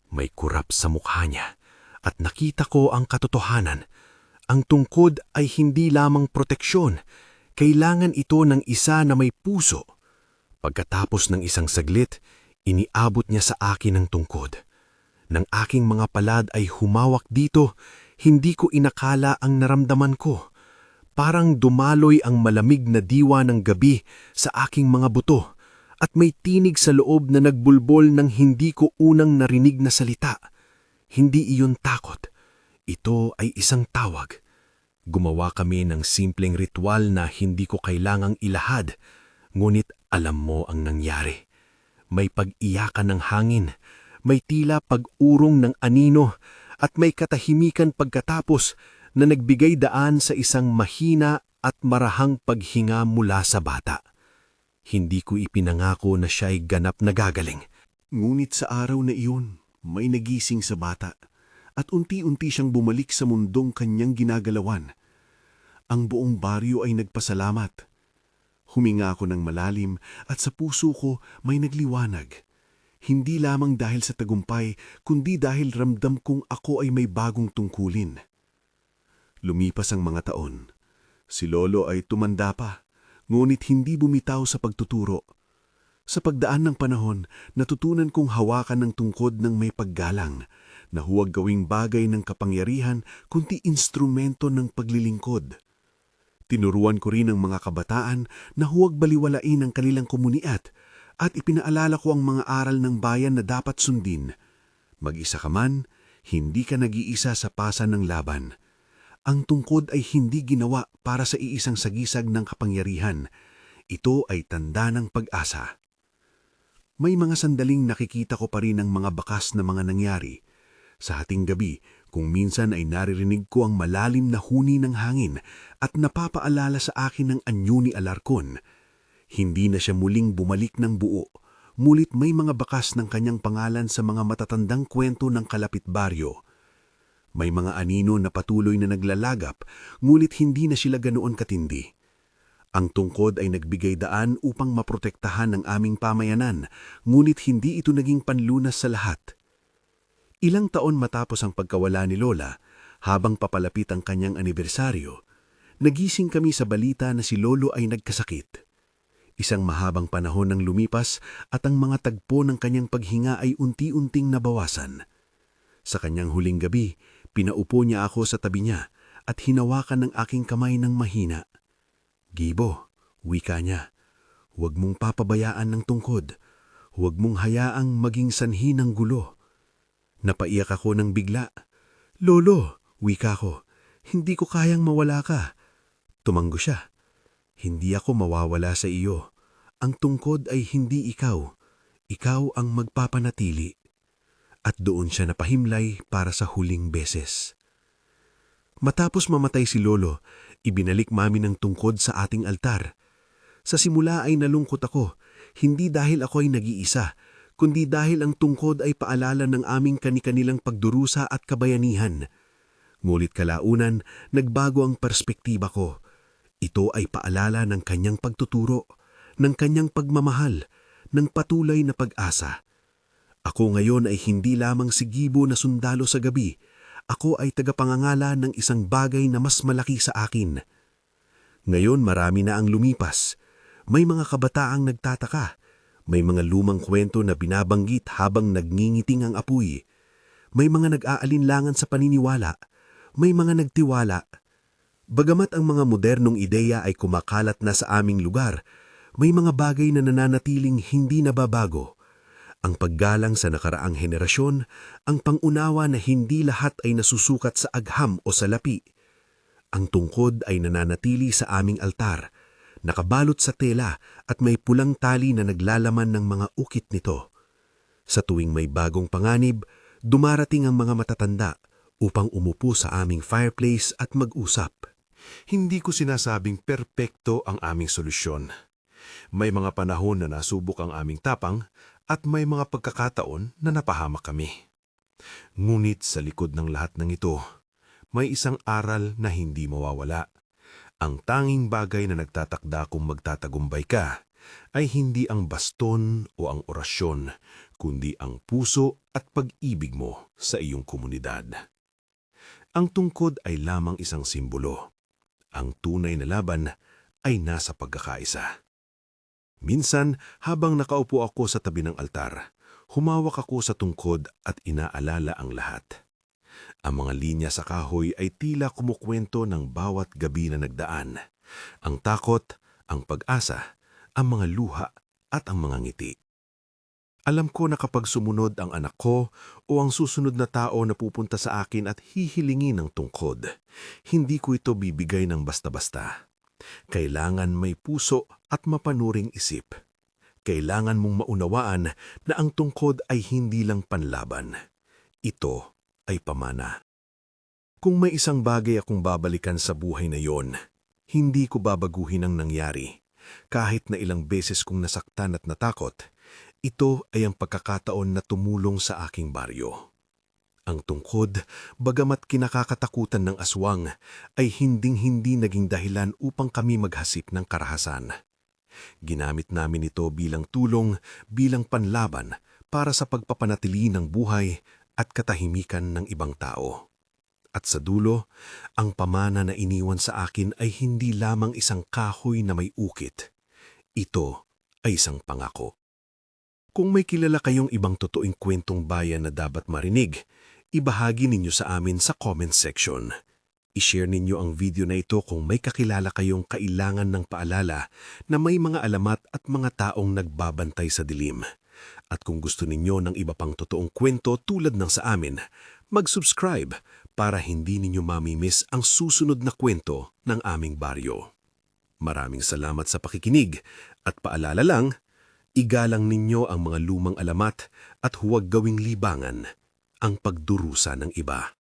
May kurap sa mukha niya at nakita ko ang katotohanan. Ang tungkod ay hindi lamang proteksyon, kailangan ito ng isa na may puso. Pagkatapos ng isang saglit, iniabot niya sa akin ang tungkod. Nang aking mga palad ay humawak dito, hindi ko inakala ang naramdaman ko. Parang dumaloy ang malamig na diwa ng gabi sa aking mga buto at may tinig sa loob na nagbulbol ng hindi ko unang narinig na salita. Hindi iyon takot. Ito ay isang tawag. Gumawa kami ng simpleng ritual na hindi ko kailangang ilahad, ngunit alam mo ang nangyari. May pag-iyakan ng hangin, may tila pag-urong ng anino, at may katahimikan pagkatapos na nagbigay daan sa isang mahina at marahang paghinga mula sa bata. Hindi ko ipinangako na siya'y ganap na gagaling. Ngunit sa araw na iyon, may nagising sa bata at unti-unti siyang bumalik sa mundong kanyang ginagalawan. Ang buong baryo ay nagpasalamat. Huminga ako ng malalim at sa puso ko may nagliwanag. Hindi lamang dahil sa tagumpay, kundi dahil ramdam kong ako ay may bagong tungkulin. Lumipas ang mga taon. Si Lolo ay tumanda pa, ngunit hindi bumitaw sa pagtuturo. Sa pagdaan ng panahon, natutunan kong hawakan ng tungkod ng may paggalang, na huwag gawing bagay ng kapangyarihan kundi instrumento ng paglilingkod. Tinuruan ko rin ang mga kabataan na huwag baliwalain ang kanilang komunidad at ipinaalala ko ang mga aral ng bayan na dapat sundin. Mag-isa ka man, hindi ka nag-iisa sa pasan ng laban. Ang tungkod ay hindi ginawa para sa iisang sagisag ng kapangyarihan. Ito ay tanda ng pag-asa. May mga sandaling nakikita ko pa rin ang mga bakas na mga nangyari. Sa hating gabi, kung minsan ay naririnig ko ang malalim na huni ng hangin at napapaalala sa akin ng anyo ni Alarcon. Hindi na siya muling bumalik ng buo, mulit may mga bakas ng kanyang pangalan sa mga matatandang kwento ng kalapit baryo. May mga anino na patuloy na naglalagap, ngunit hindi na sila ganoon katindi. Ang tungkod ay nagbigay daan upang maprotektahan ang aming pamayanan, ngunit hindi ito naging panlunas sa lahat. Ilang taon matapos ang pagkawala ni Lola, habang papalapit ang kanyang anibersaryo, nagising kami sa balita na si Lolo ay nagkasakit. Isang mahabang panahon nang lumipas at ang mga tagpo ng kanyang paghinga ay unti-unting nabawasan. Sa kanyang huling gabi, pinaupo niya ako sa tabi niya at hinawakan ng aking kamay ng mahina. "Gibo," wika niya, "huwag mong papabayaan ng tungkod. Huwag mong hayaang maging sanhi ng gulo." Napaiyak ako ng bigla. "Lolo," wika ko, "hindi ko kayang mawala ka." Tumanggo siya. "Hindi ako mawawala sa iyo. Ang tungkod ay hindi ikaw. Ikaw ang magpapanatili." At doon siya napahimlay para sa huling beses. Matapos mamatay si Lolo, ibinalik namin ang tungkod sa ating altar. Sa simula ay nalungkot ako, hindi dahil ako ay nag-iisa, kundi dahil ang tungkod ay paalala ng aming kani-kanilang pagdurusa at kabayanihan. Ngulit kalaunan, nagbago ang perspektiba ko. Ito ay paalala ng kanyang pagtuturo, ng kanyang pagmamahal, ng patuloy na pag-asa. Ako ngayon ay hindi lamang si Gibo na sundalo sa gabi. Ako ay tagapangangala ng isang bagay na mas malaki sa akin. Ngayon marami na ang lumipas. May mga kabataang nagtataka. May mga lumang kwento na binabanggit habang nagngingiting ang apoy. May mga nag-aalinlangan sa paniniwala. May mga nagtiwala. Bagamat ang mga modernong ideya ay kumakalat na sa aming lugar, may mga bagay na nananatiling hindi nababago. Ang paggalang sa nakaraang henerasyon, ang pangunawa na hindi lahat ay nasusukat sa agham o sa lapi. Ang tungkod ay nananatili sa aming altar, nakabalot sa tela at may pulang tali na naglalaman ng mga ukit nito. Sa tuwing may bagong panganib, dumarating ang mga matatanda upang umupo sa aming fireplace at mag-usap. Hindi ko sinasabing perpekto ang aming solusyon. May mga panahon na nasubok ang aming tapang at may mga pagkakataon na napahamak kami. Ngunit sa likod ng lahat ng ito, may isang aral na hindi mawawala. Ang tanging bagay na nagtatakda kung magtatagumpay ka ay hindi ang baston o ang orasyon, kundi ang puso at pag-ibig mo sa iyong komunidad. Ang tungkod ay lamang isang simbolo. Ang tunay na laban ay nasa pagkakaisa. Minsan, habang nakaupo ako sa tabi ng altar, humawak ako sa tungkod at inaalala ang lahat. Ang mga linya sa kahoy ay tila kumukwento ng bawat gabi na nagdaan. Ang takot, ang pag-asa, ang mga luha at ang mga ngiti. Alam ko na kapag sumunod ang anak ko o ang susunod na tao na pupunta sa akin at hihilingin ng tungkod, hindi ko ito bibigay ng basta-basta. Kailangan may puso at mapanuring isip. Kailangan mong maunawaan na ang tungkod ay hindi lang panlaban. Ito ay pamana. Kung may isang bagay akong babalikan sa buhay na yon, hindi ko babaguhin ang nangyari. Kahit na ilang beses kong nasaktan at natakot, ito ay ang pagkakataon na tumulong sa aking baryo. Ang tungkod, bagamat kinakatakutan ng aswang, ay hinding-hindi naging dahilan upang kami maghasik ng karahasan. Ginamit namin ito bilang tulong, bilang panlaban para sa pagpapanatili ng buhay at katahimikan ng ibang tao. At sa dulo, ang pamana na iniwan sa akin ay hindi lamang isang kahoy na may ukit. Ito ay isang pangako. Kung may kilala kayong ibang totoong kwentong bayan na dapat marinig, ibahagi ninyo sa amin sa comment section. I-share ninyo ang video na ito kung may kakilala kayong kailangan ng paalala na may mga alamat at mga taong nagbabantay sa dilim. At kung gusto ninyo ng iba pang totoong kwento tulad ng sa amin, mag-subscribe para hindi ninyo mamimiss ang susunod na kwento ng aming baryo. Maraming salamat sa pakikinig at paalala lang, igalang ninyo ang mga lumang alamat at huwag gawing libangan ang pagdurusa ng iba.